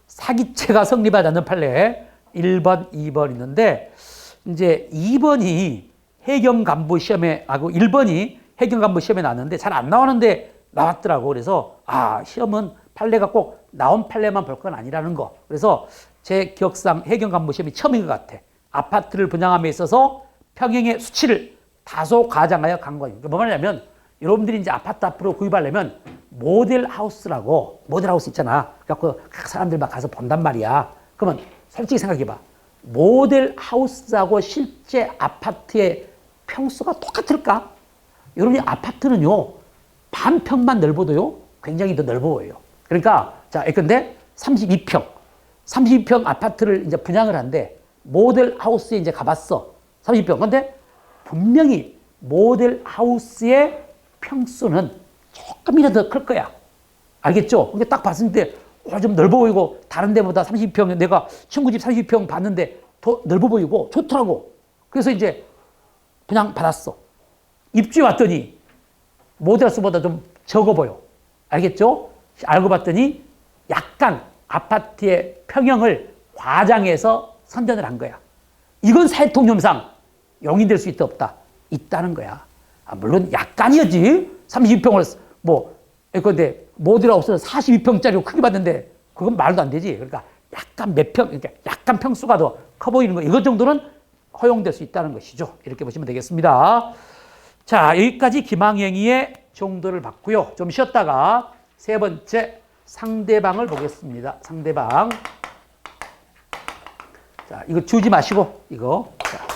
사기죄가 성립하지 않는 판례 1번, 2번 있는데 이제 2번이 해경간부 시험에 1번이 해경간부 시험에 나왔는데 잘 안 나오는데 나왔더라고. 그래서 시험은 판례가 꼭 나온 판례만 볼 건 아니라는 거. 그래서 제 기억상 해경간부 시험이 처음인 것 같아. 아파트를 분양함에 있어서 평형의 수치를 다소 과장하여 간 거예요. 뭐 말하냐면 여러분들이 이제 아파트 앞으로 구입하려면 모델하우스라고 모델하우스 있잖아. 그래갖고 각 사람들 막 가서 본단 말이야. 그러면 솔직히 생각해봐. 모델하우스하고 실제 아파트의 평수가 똑같을까? 여러분이 아파트는요 반평만 넓어도요 굉장히 더 넓어 보여요. 그러니까 자, 근데 32평 아파트를 이제 분양을 한대. 모델하우스에 이제 가봤어. 32평. 근데 분명히 모델하우스의 평수는 조금이라도 더 클 거야. 알겠죠? 근데 딱 봤을 때 좀 넓어 보이고 다른 데보다 32평 내가 친구 집 32평 봤는데 더 넓어 보이고 좋더라고. 그래서 이제 그냥 받았어. 입주해 왔더니 모델하우스보다 좀 적어 보여. 알겠죠? 알고 봤더니 약간 아파트의 평형을 과장해서 선전을 한 거야. 이건 사회통념상 용인될 수 있다 없다? 있다는 거야. 물론 약간이었지. 32평을 근데 모델하우스는 42평짜리로 크게 봤는데 그건 말도 안 되지. 그러니까 약간 몇 평, 그러니까 약간 평수가 더 커 보이는 거. 이것 정도는 허용될 수 있다는 것이죠. 이렇게 보시면 되겠습니다. 자, 여기까지 기망행위의 정도를 봤고요. 좀 쉬었다가 세 번째 상대방을 보겠습니다. 상대방. 자, 이거 주지 마시고 이거. 자.